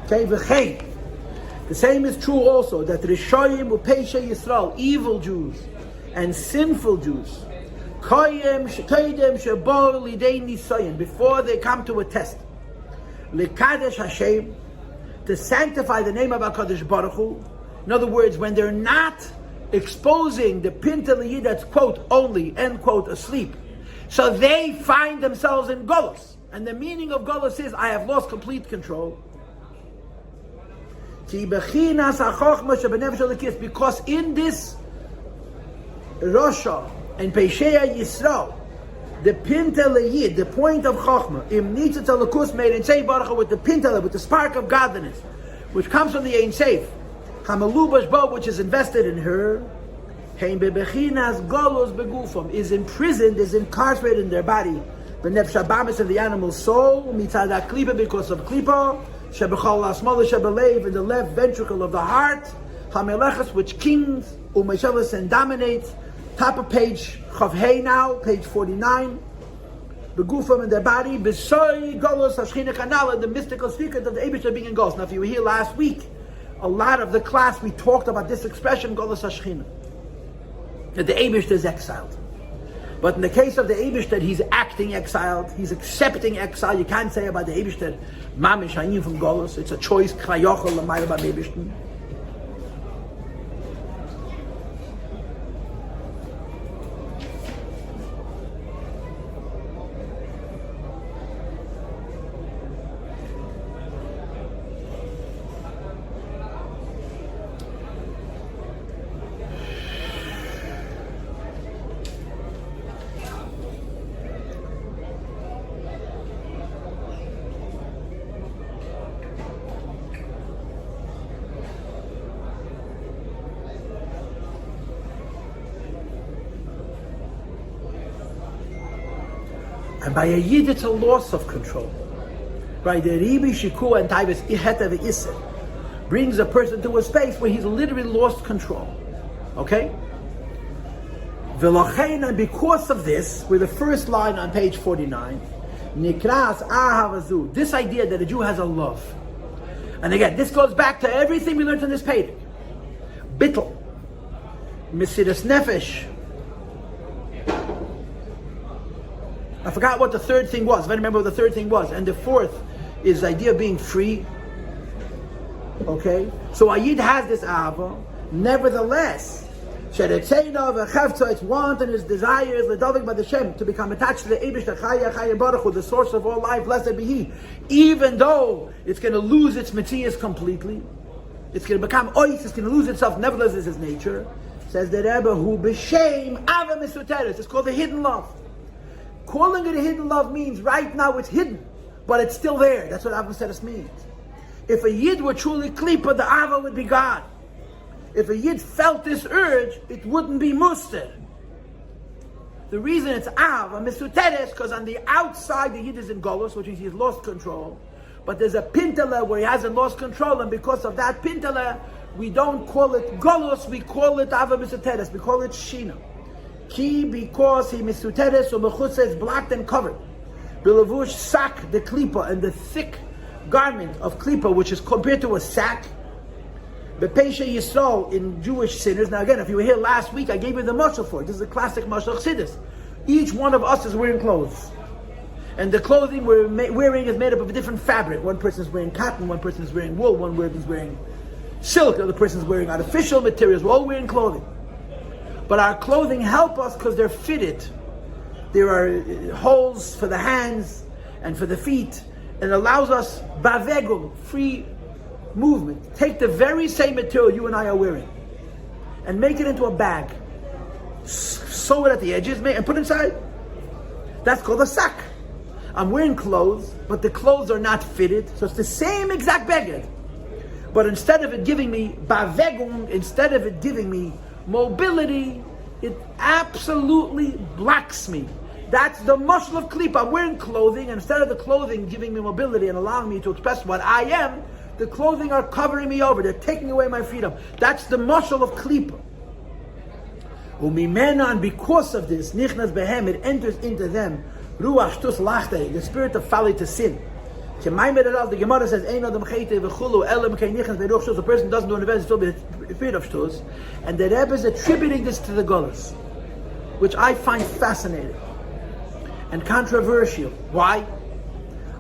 Okay, v'chein. The same is true also that Rishoyim u'Peisha Yisrael, evil Jews and sinful Jews, koyem shebo lidei nisayin, before they come to a test, lekadesh Hashem, to sanctify the name of HaKadosh Baruch Hu. In other words, when they're not exposing the Pinta L'Yid that's quote only, end quote, asleep, so they find themselves in Golus. And the meaning of Golus is, I have lost complete control. Because in this Rosha and Peishea Yisrael, the Pinta L'Yid, the point of Chochmah, Im Nitzat Alakus made in Seif Baruch with the Pinta, with the spark of godliness, which comes from the Ein Seif, Hamalubash Bo, which is invested in her, Hein Bebechinas Golos Begufam, is imprisoned, is incarcerated in their body, the Nefshabamis of the animal soul, Mitzad Klipa, because of Klipa, Shebechol Asmala Shebelev, in the left ventricle of the heart, Hamelechas, which kings, Umeshelis, and dominates. Top of page Chav Hey now, page 49. begufam in their body, besoi golos hashchina kanala, the mystical secret of the Eibishter being in Golos. Now, if you were here last week, a lot of the class we talked about this expression, golos hashchina, that the Eibishter is exiled. But in the case of the Eibishter, he's acting exiled, he's accepting exile. You can't say about the Eibishter, mamish hayim from Golos. It's a choice, krayochel l'mayla ba Eibishter. And by a Yid, it's a loss of control. Right? The Ribi, Shikua, and Taivas, Iheta ve'Isser, brings a person to a space where he's literally lost control. Okay? V'lachein, and because of this, with the first line on page 49, Nikras Ahavazu, this idea that a Jew has a love. And again, this goes back to everything we learned in this page. Bittel, Mesiras Nefesh. I forgot what the third thing was. If I remember what the third thing was. And the fourth is the idea of being free. Okay? So a Yid has this Ahava. Nevertheless, its want and his desire is to become attached to the Eibishter Chaya Chaya Baruch Hu, the source of all life, blessed be He. Even though it's going to lose its Metzias completely, it's going to become ois, it's going to lose itself, nevertheless is his nature. Says the Rebbe, who b'shem ava misuteres. It's called the hidden love. Calling it a hidden love means right now it's hidden, but it's still there. That's what Ava Mesiras means. If a Yid were truly klipa, the Ava would be God. If a Yid felt this urge, it wouldn't be muster. The reason it's Ava Misuteres, because on the outside the Yid is in Golos, which means he's lost control. But there's a pintele where he hasn't lost control, and because of that pintele, we don't call it Golos, we call it Ava Misuteres, we call it Shina. Ki, because he misuteres or mechutza is blocked and covered. Bilavush sak, the klipa, and the thick garment of klipa, which is compared to a sack. Bepesha Yisrael, in Jewish sinners. Now again, if you were here last week, I gave you the mashal for it. This is a classic mashal chassidus. Each one of us is wearing clothes. And the clothing we're wearing is made up of a different fabric. One person is wearing cotton, one person is wearing wool, one person is wearing silk, the other person is wearing artificial materials. We're all wearing clothing. But our clothing help us because they're fitted. There are holes for the hands and for the feet, and it allows us bavegum, free movement. Take the very same material you and I are wearing and make it into a bag. Sew it at the edges and put it inside. That's called a sack. I'm wearing clothes, but the clothes are not fitted, so it's the same exact beged. But instead of it giving me bavegum, instead of it giving me mobility, it absolutely blocks me. That's the muscle of klipa. I'm wearing clothing, and instead of the clothing giving me mobility and allowing me to express what I am, the clothing are covering me over. They're taking away my freedom. That's the muscle of klipa. Umimena, and because of this, nichnas behem, it enters into them, ruach shtus lachte, the spirit of folly to sin. The Gemara says, the person doesn't do an event, it's still a spirit of shtus. And the Rebbe is attributing this to the Golos, which I find fascinating and controversial. Why?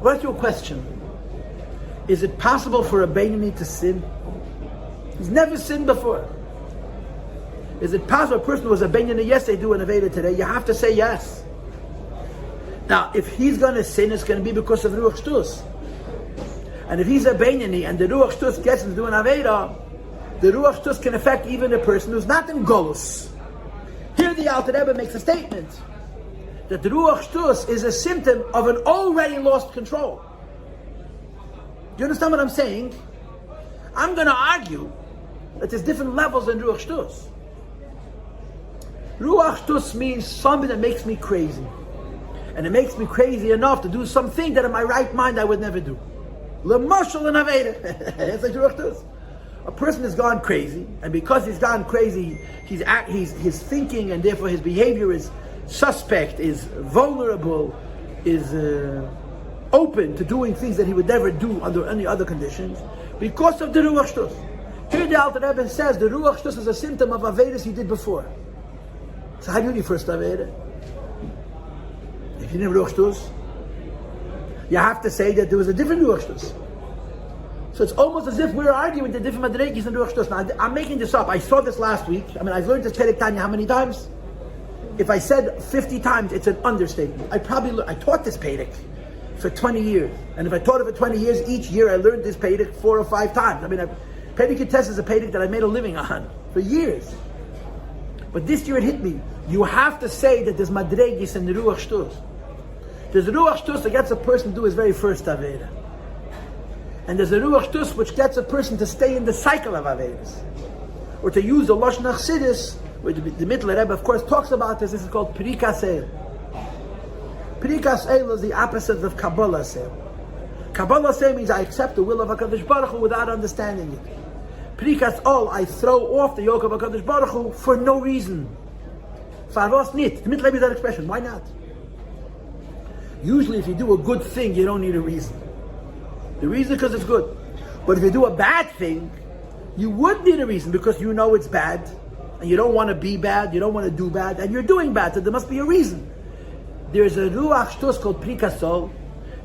I'll ask you a question. Is it possible for a Beinoni to sin? He's never sinned before. Is it possible a person who was a Beinoni yesterday do an Aveda today? You have to say yes. Now, if he's going to sin, it's going to be because of Ruach Shtus. And if he's a Beinoni and the Ruach Shtus gets him to do an Aveda, the Ruach Shtus can affect even a person who's not in Golus. Here the Alter Rebbe makes a statement that the Ruach Shtus is a symptom of an already lost control. Do you understand what I'm saying? I'm going to argue that there's different levels in Ruach Shtus. Ruach Shtus means something that makes me crazy. And it makes me crazy enough to do something that in my right mind I would never do. L'mashal and Aveda. That's like Ruach Shtus. A person has gone crazy, and because he's gone crazy, his thinking and therefore his behavior is suspect, is vulnerable, open to doing things that he would never do under any other conditions because of the Ruach Shtus. Here the Alter Rebbe says the Ruach Shtus is a symptom of Avedas he did before. So how do you do first Aveda? If you didn't have Ruach Shtus, you have to say that there was a different Ruach Shtus. So it's almost as if we're arguing the different Madregis and Ruach Shtus. Now I'm making this up. I saw this last week. I mean, I've learned this Perek Tanya how many times? If I said 50 times, it's an understatement. I taught this Perek for 20 years. And if I taught it for 20 years, each year I learned this Perek 4 or 5 times. I mean, Perek Test is a Perek that I made a living on for years. But this year it hit me. You have to say that there's Madregis and the Ruach Shtus. There's a Ruach Shtus that gets a person to do his very first Aveda. And there's a Ruach Shtus which gets a person to stay in the cycle of Avedas. Or to use the Lashon Chassidus, which the Mittler Rebbe of course talks about this is called Perikas El. Perikas El is the opposite of Kabbalah El. Kabbalah El means I accept the will of HaKadosh Baruch Hu without understanding it. Perikas El, I throw off the yoke of HaKadosh Baruch Hu for no reason. Faros nit. The Mittler Rebbe is that expression. Why not? Usually if you do a good thing, you don't need a reason. The reason is because it's good. But if you do a bad thing, you would need a reason because you know it's bad. And you don't want to be bad, you don't want to do bad, and you're doing bad, so there must be a reason. There's a Ruach Shtus called Prikasol.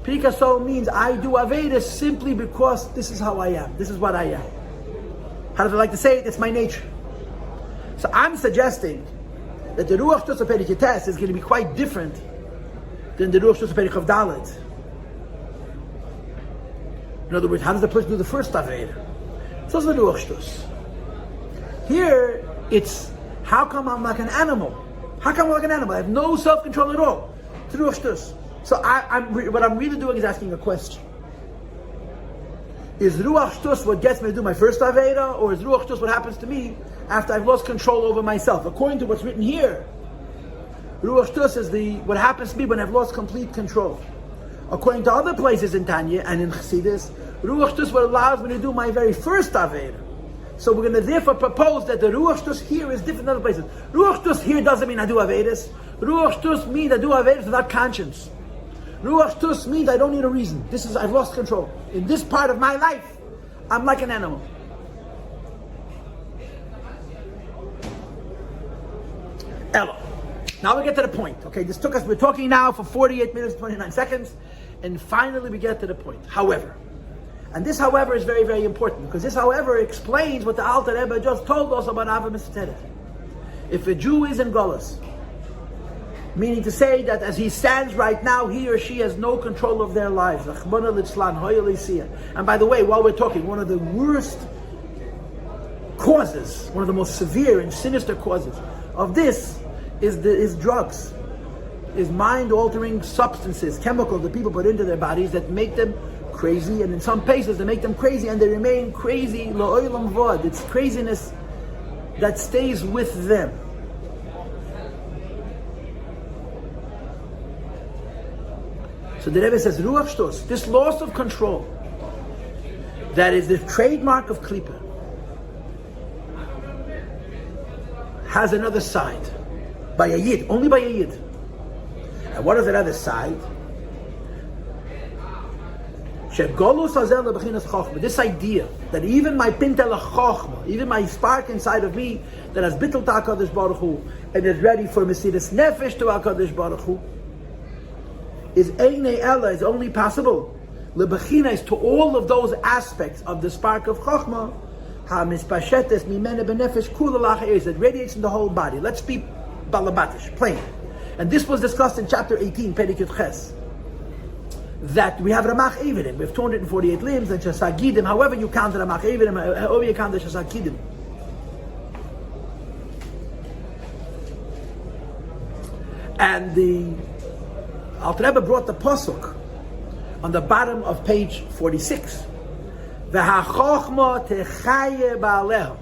Prikasol means I do Avedas simply because this is how I am. This is what I am. How do I like to say it? It's my nature. So I'm suggesting that the Ruach Shtus of Perek Tes is going to be quite different than the Ruach Shtus of Perek Dalet. In other words, how does the person do the first Aveda? So is the Ruach Shtus. Here, it's, how come I'm like an animal? How come I'm like an animal? I have no self-control at all. It's Ruach Shtus. So what I'm really doing is asking a question. Is Ruach Shtus what gets me to do my first Aveda, or is Ruach Shtus what happens to me after I've lost control over myself? According to what's written here, Ruach Shtus is what happens to me when I've lost complete control. According to other places in Tanya and in Chassidus, Ruach Shtus what allows me to do my very first Aveda. So we're going to therefore propose that the Ruach Shtus here is different than other places. Ruach Shtus here doesn't mean I do Avedas. Ruach Shtus means I do Avedas without conscience. Ruach Shtus means I don't need a reason. I've lost control. In this part of my life, I'm like an animal. Ella. Now we get to the point. Okay, we're talking now for 48 minutes, 29 seconds, and finally we get to the point. However, and this however is very, very important, because this however explains what the Alter Rebbe just told us about Ava Mitzvah. If a Jew is in Golus, meaning to say that as he stands right now, he or she has no control of their lives. And by the way, while we're talking, one of the worst causes, one of the most severe and sinister causes of this is drugs, is mind-altering substances, chemicals that people put into their bodies that make them crazy, and in some cases they make them crazy and they remain crazy la'olam vod. It's craziness that stays with them. So the Rebbe says, Ruach Shtus, this loss of control, that is the trademark of Klippa, has another side. By a Yid, only by a Yid. And what is that other side? This idea that even my pintel chochma, even my spark inside of me that has bittul to HaKadosh Baruch Hu and is ready for Mesiras Nefesh to HaKadosh Baruch Hu, is Einei Ella, is only possible lebechines to all of those aspects of the spark of chochma ha-mispashetes mimene benefesh kula lacha'ir, that radiates in the whole body. Let's be balabatish, plain. And this was discussed in chapter 18, Perek Ches. That we have Ramach Evidim, we have 248 limbs, and Shasagidim, however you count the Ramach Evidim, however you count the Shasagidim. And the Alter Rebbe brought the Pasuk on the bottom of page 46. V'ha-chochma techaye ba'aleha.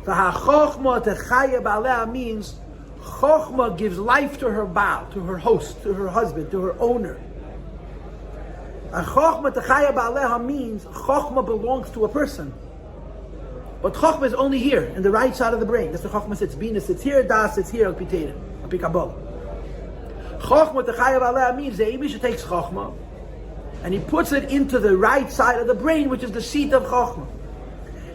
V'ha-chochma techaye ba'aleha means chochma gives life to her Baal, to her host, to her husband, to her owner. And chochma techaya ba'aleha means chochma belongs to a person. But chochma is only here, in the right side of the brain. That's the chochma sits. Bina sits here, das sits here, al pitera, al pikabol. Chokhmah Techaya Ba'aleh means the Eibishter takes Chokhmah and he puts it into the right side of the brain, which is the seat of Chokhmah.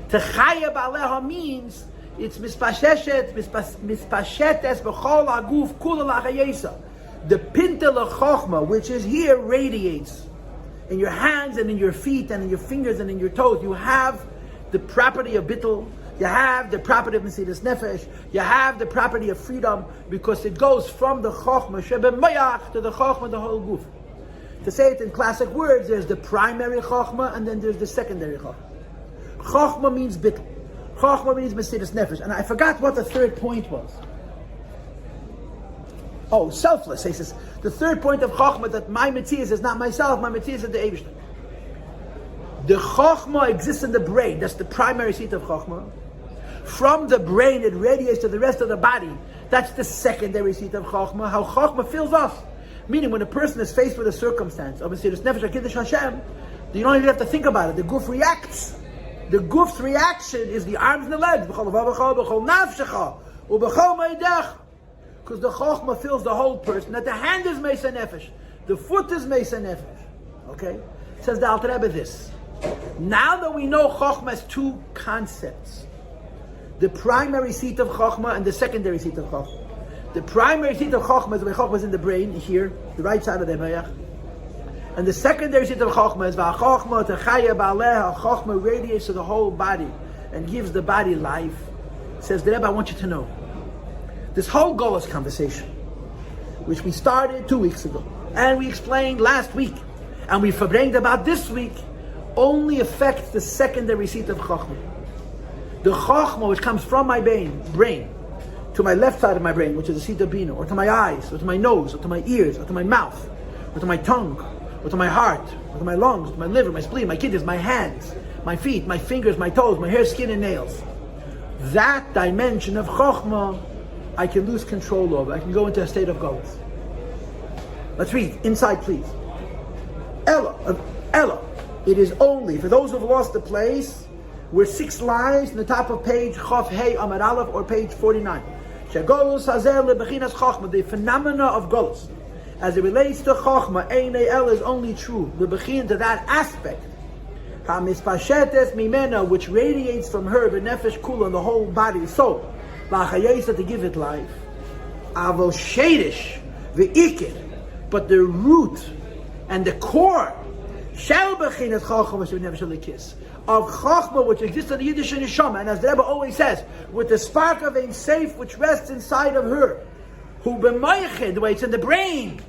Techaya Ba'aleh means it's mispashetes b'chol haguf kula lachayesa. The pintel of Chokhmah, which is here, radiates in your hands and in your feet and in your fingers and in your toes. You have the property of bittul. You have the property of Mesiras Nefesh. You have the property of freedom because it goes from the Chokhmah shebemayach to the Chokhmah, the whole guf. To say it in classic words, there's the primary Chokhmah and then there's the secondary Chokhmah. Chokhmah means bittul. Chokhmah means Mesiras Nefesh. And I forgot what the third point was. Oh, selfless. He says, the third point of Chokhmah, that my Metzias is not myself, my Metzias is the Eibishter. The Chokhmah exists in the brain. That's the primary seat of Chokhmah. From the brain, it radiates to the rest of the body. That's the secondary seat of Chokhmah. How Chokhmah fills us. Meaning, when a person is faced with a circumstance of Mesiras Nefesh, Kiddush Hashem, you don't even have to think about it. The guf reacts. The guf's reaction is the arms and the legs. Because the Chokhmah fills the whole person. That the hand is Mesa Nefesh. The foot is Mesa Nefesh. Okay? Says the Alter Rebbe this. Now that we know Chokhmah has two concepts. The primary seat of Chokhmah and the secondary seat of Chokhmah. The primary seat of Chokhmah is where Chokhmah is in the brain, here, the right side of the Emayach. And the secondary seat of Chokhmah is V'chokhmah Techaya Ba'aleh. Chokhmah radiates to the whole body and gives the body life. Says the Rebbe, I want you to know, this whole Golos conversation, which we started 2 weeks ago, and we explained last week, and we verbringed about this week, only affects the secondary seat of Chokhmah. The Chokhmah which comes from my brain to my left side of my brain, which is the seat of Bina, or to my eyes, or to my nose, or to my ears, or to my mouth, or to my tongue, or to my heart, or to my lungs, to my liver, my spleen, my kidneys, my hands, my feet, my fingers, my toes, my hair, skin, and nails. That dimension of Chokhmah, I can lose control over. I can go into a state of Golos. Let's read. Inside, please. Ella. It is only, for those who have lost the place, we're 6 lines in the top of page Chof Hey Amar Aleph, or page 49. Shegolus Hazel Lebechinas Chokhmah, the phenomena of Golos, as it relates to Chokhmah, Einei El is only true. Lebechin, to that aspect. HaMispashetes Mimena, which radiates from her, B'nefesh Kula, the whole body, soul. La'chayesa, to give it life. Avol Shedish, V'ikir, but the root and the core, Shel Bechinas Chokhmah, of Chokhmah, which exists in the Yiddish Neshama, and as the Rebbe always says, with the spark of Ein Seif, which rests inside of her, who b'maychid, the way it's in the brain.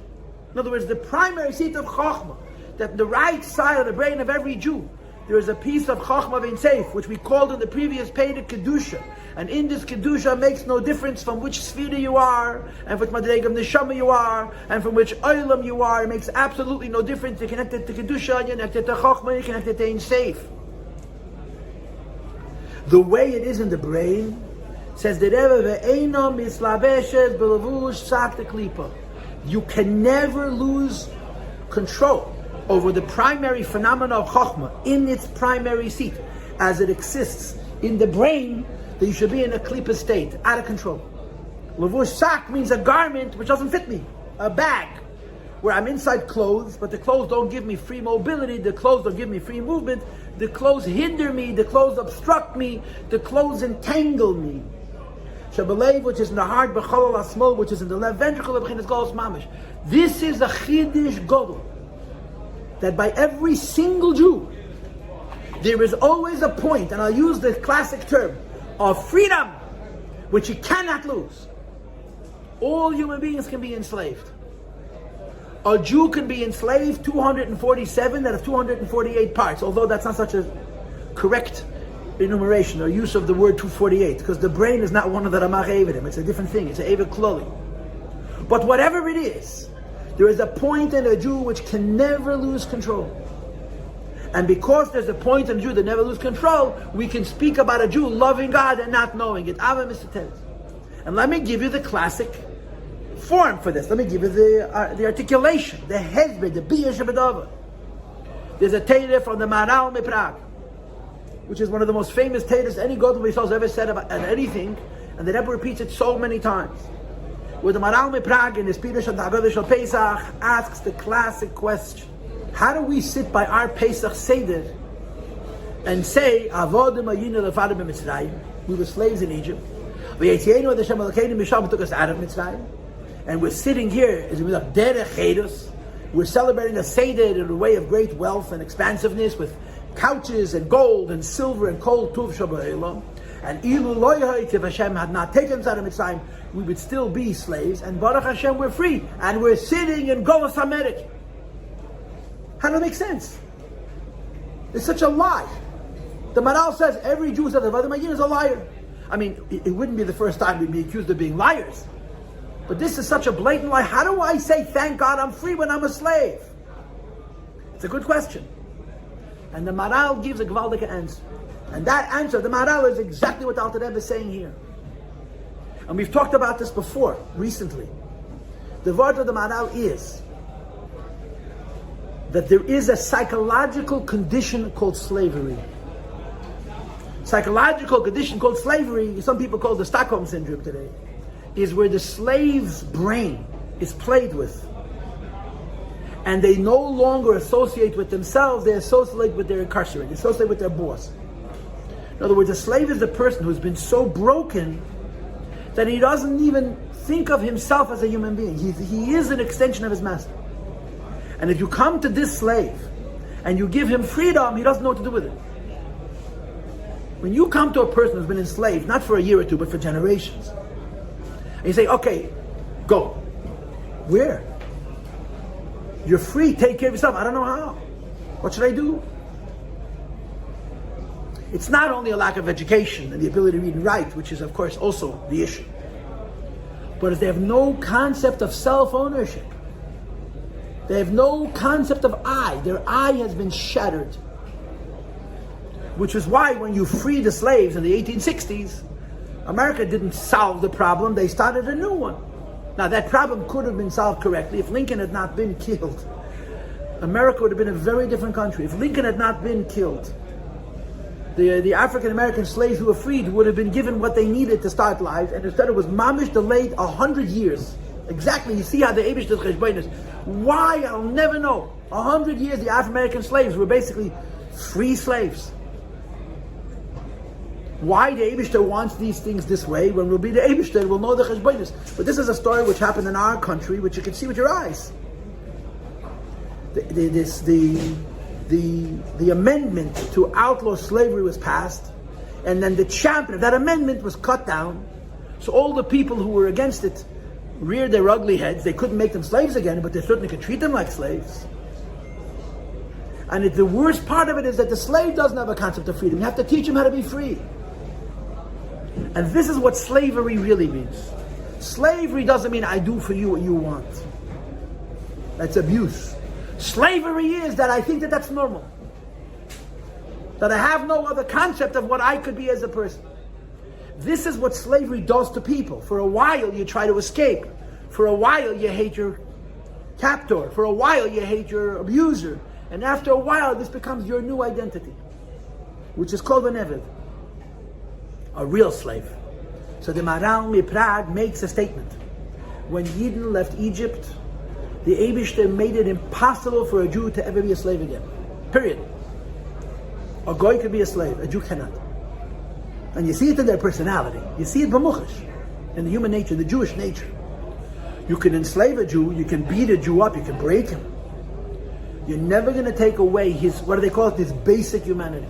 In other words, the primary seat of Chokhmah, that the right side of the brain of every Jew, there is a piece of Chokhmah of Ein Seif, which we called in the previous page Kedusha. And in this Kedusha makes no difference from which sphere you are, and which Madreg of Neshama you are, and from which Olam you are. It makes absolutely no difference. You're connected to Kedusha, you're connected to Chokhmah, you're connected to Ein Seif. The way it is in the brain, says the Rebbe, you can never lose control over the primary phenomena of Chokhmah in its primary seat, as it exists in the brain, that you should be in a klipa state, out of control. Levush sak means a garment which doesn't fit me, a bag, where I'm inside clothes, but the clothes don't give me free mobility, the clothes don't give me free movement, the clothes hinder me, the clothes obstruct me, the clothes entangle me. Shabalev, which is in the heart, B'cholol Asmol, which is in the left ventricle of B'chinas Golos Mamish. This is a Chiddush Godol, that by every single Jew, there is always a point, and I'll use the classic term, of freedom, which you cannot lose. All human beings can be enslaved. A Jew can be enslaved 247 out of 248 parts, although that's not such a correct enumeration or use of the word 248, because the brain is not one of the Ramach Evedim. It's a different thing. It's an Eved Kloli. But whatever it is, there is a point in a Jew which can never lose control. And because there's a point in a Jew that never loses control, we can speak about a Jew loving God and not knowing it. Ava Mr. Teres. And let me give you the classic form for this. Let me give you the articulation, the hezbed, the biyah shabadava. There's a Torah from the Maharal Miprag, which is one of the most famous Torahs any Godel Yisrael has ever said about anything, and the Rebbe repeats it so many times. where the Maral Miprag in his Pirush on the Haggadah Shel Pesach asks the classic question: how do we sit by our Pesach Seder and say, Avodim Ayinu Lefadim B'Mitzrayim, we were slaves in Egypt, V'yetzienu Ad Hashem Elokeinu Misham took us out of Mitzrayim, and we're sitting here as we look Derech Chedus, we're celebrating a Seder in a way of great wealth and expansiveness with couches and gold and silver and kol tuv shabaylam, and ilu lo yahit, if Hashem had not taken us out of Mitzrayim, we would still be slaves, and Baruch Hashem, we're free, and we're sitting in Golas HaMerek. How does it make sense? It's such a lie. The Maral says every Jew who says Avodim Ayinu is a liar. I mean, it wouldn't be the first time we'd be accused of being liars. But this is such a blatant lie. How do I say, thank God I'm free when I'm a slave? It's a good question. And the Maral gives a gewaldige answer. And that answer, the Maral, is exactly what the Alter Rebbe is saying here. And we've talked about this before, recently. The word of the Maral is that there is a psychological condition called slavery. Psychological condition called slavery, some people call the Stockholm Syndrome today, is where the slave's brain is played with. And they no longer associate with themselves, they associate with their incarcerate, they associate with their boss. In other words, a slave is a person who's been so broken that he doesn't even think of himself as a human being. He is an extension of his master. And if you come to this slave and you give him freedom, he doesn't know what to do with it. When you come to a person who's been enslaved, not for a year or two, but for generations, and you say, okay, go. Where? You're free, take care of yourself. I don't know how. What should I do? It's not only a lack of education and the ability to read and write, which is of course also the issue, but if they have no concept of self-ownership, they have no concept of I, their I has been shattered. Which is why when you free the slaves in the 1860s, America didn't solve the problem, they started a new one. Now that problem could have been solved correctly if Lincoln had not been killed. America would have been a very different country. If Lincoln had not been killed, the African American slaves who were freed would have been given what they needed to start life, and instead it was mamish delayed 100 years. Exactly, you see how the Eibush did cheshbonos. Why? I'll never know. 100 years the African American slaves were basically free slaves. Why the Eibishter wants these things this way, when we'll be the Eibishter, we'll know the cheshbonos. But this is a story which happened in our country, which you can see with your eyes. The amendment to outlaw slavery was passed, and then the champion of that amendment was cut down. So all the people who were against it reared their ugly heads. They couldn't make them slaves again, but they certainly could treat them like slaves. And the worst part of it is that the slave doesn't have a concept of freedom. You have to teach him how to be free. And this is what slavery really means. Slavery doesn't mean I do for you what you want. That's abuse. Slavery is that I think that that's normal. That I have no other concept of what I could be as a person. This is what slavery does to people. For a while you try to escape. For a while you hate your captor. For a while you hate your abuser. And after a while this becomes your new identity, which is called an Eved. A real slave. So the Maral Miprag makes a statement. When Yidden left Egypt, the Eibishter made it impossible for a Jew to ever be a slave again. Period. A Goy could be a slave, a Jew cannot. And you see it in their personality. You see it b'muchash, in the human nature, the Jewish nature. You can enslave a Jew, you can beat a Jew up, you can break him. You're never going to take away his, what do they call it, his basic humanity.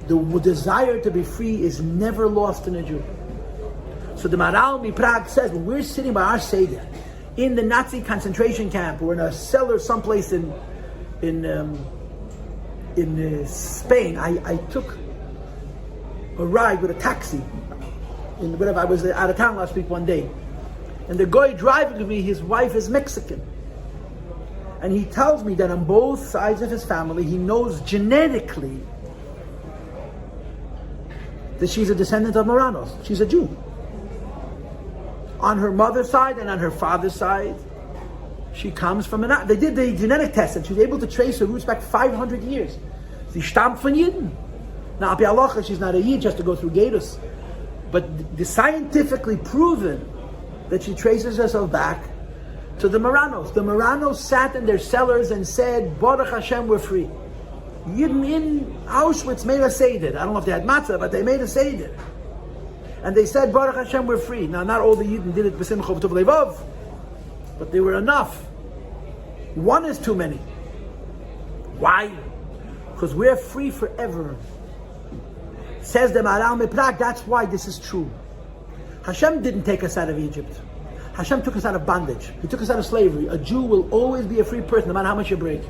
The desire to be free is never lost in a Jew. So the Maral Miprag says, when we're sitting by our Seder in the Nazi concentration camp, or in a cellar someplace in Spain, I took a ride with a taxi. I was out of town last week one day, and the guy driving with me, his wife is Mexican. And he tells me that on both sides of his family, he knows genetically that she's a descendant of Moranos. She's a Jew. On her mother's side and on her father's side, she comes from they did the genetic test and she was able to trace her roots back 500 years. Sie stammt von Yidden. Now, Abi Alocha, she's not a Yid, she has to go through Gatus. But the scientifically proven that she traces herself back to the Maranos. The Maranos sat in their cellars and said, Baruch Hashem, we're free. Yidden in Auschwitz made a seder. I don't know if they had matzah, but they made a seder. And they said, Baruch Hashem, we're free. Now, not all the Yidden did it b'simcha v'tov levov, but they were enough. One is too many. Why? Because we're free forever. Says the Maharal Miprag, that's why this is true. Hashem didn't take us out of Egypt. Hashem took us out of bondage. He took us out of slavery. A Jew will always be a free person, no matter how much you break.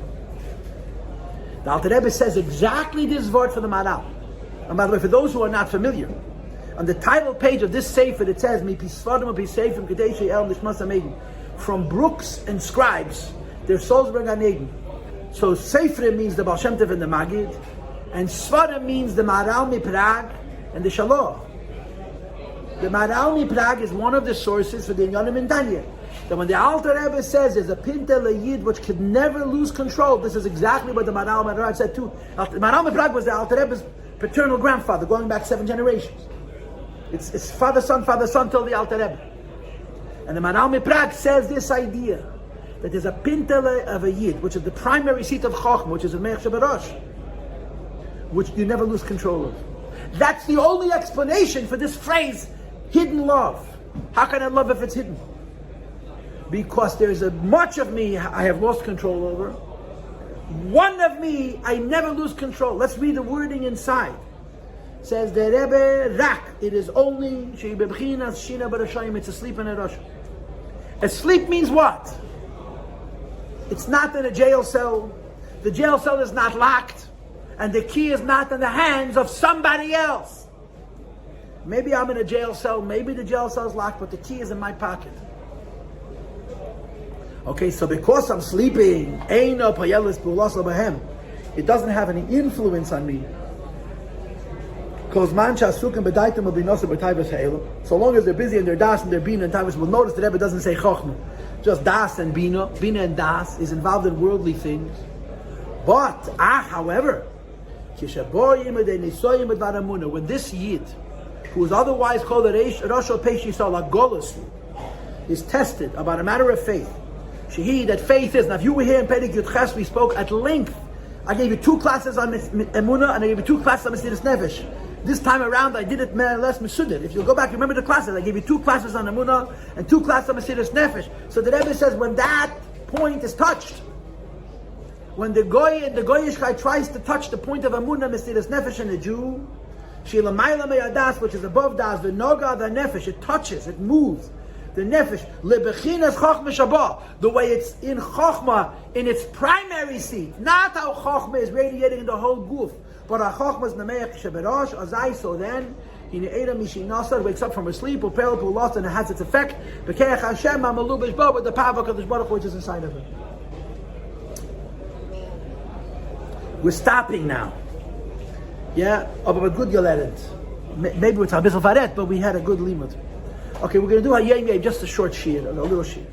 The Alter Rebbe says exactly this word for the Maharal. And by the way, for those who are not familiar, on the title page of this sefer it says, from brooks and scribes, their souls bring Gan Eden. So sefer means the Baal Shem Tov and the Magid, and Svarim means the Maharal Miprag and the Shalom. The Maharal Miprag is one of the sources for the Inyanim in Tanya. That when the Alter Rebbe says there's a Pintel Yid which could never lose control, this is exactly what the Maharal Miprag said too. The Maharal Miprag was the Alter Rebbe's paternal grandfather, going back 7 generations. It's father son till the Alter Rebbe. And the Maharal Miprag says this idea that there's a Pintel of a Yid, which is the primary seat of Chochmah, which is a Me'ech Shabarosh, which you never lose control of. That's the only explanation for this phrase, hidden love. How can I love if it's hidden? Because there's a much of me I have lost control over. One of me I never lose control. Let's read the wording inside. It says the Rebbe Rak. It is only it's asleep in a rush. Asleep means what? It's not in a jail cell. The jail cell is not locked. And the key is not in the hands of somebody else. Maybe I'm in a jail cell, maybe the jail cell is locked, but the key is in my pocket. Okay, so because I'm sleeping, it doesn't have any influence on me. So long as they're busy and they're das and they're bina and tavis, we'll notice the Rebbe doesn't say chochmah. Just das and bina. Bina and das is involved in worldly things. But, however, when this Yid, who is otherwise called a Rosh Peish Yisrael, a Golus, is tested about a matter of faith. That faith is. Now, if you were here in Perek Yud Ches, we spoke at length. I gave you 2 classes on Emunah and I gave you 2 classes on Mesiras Nefesh. This time around, I did it more or less Mesuded. If you go back, remember the classes. I gave you 2 classes on Emunah and 2 classes on Mesiras Nefesh. So the Rebbe says when that point is touched, when the Goyishkai tries to touch the point of Amunah, Mesiras Nefesh in the Jew, Shilamayla Meyadas, which is above Das, the Noga, the Nefesh, it touches, it moves. The Nefesh, Lebechinas Chochmah Shabbat, the way it's in Chochmah, in its primary seat. Not how Chochmah is radiating in the whole goof, but how Chochmah is Nemeach Sheberosh, Azai, so then, wakes up from her sleep, and it has its effect, with the power of Kadosh Baruch Hu, which is inside of her. We're stopping now. Yeah? But good Yoledet. Maybe it's a bit of faret, but we had a good limud. Okay, we're going to do a just a short shear, a little shear.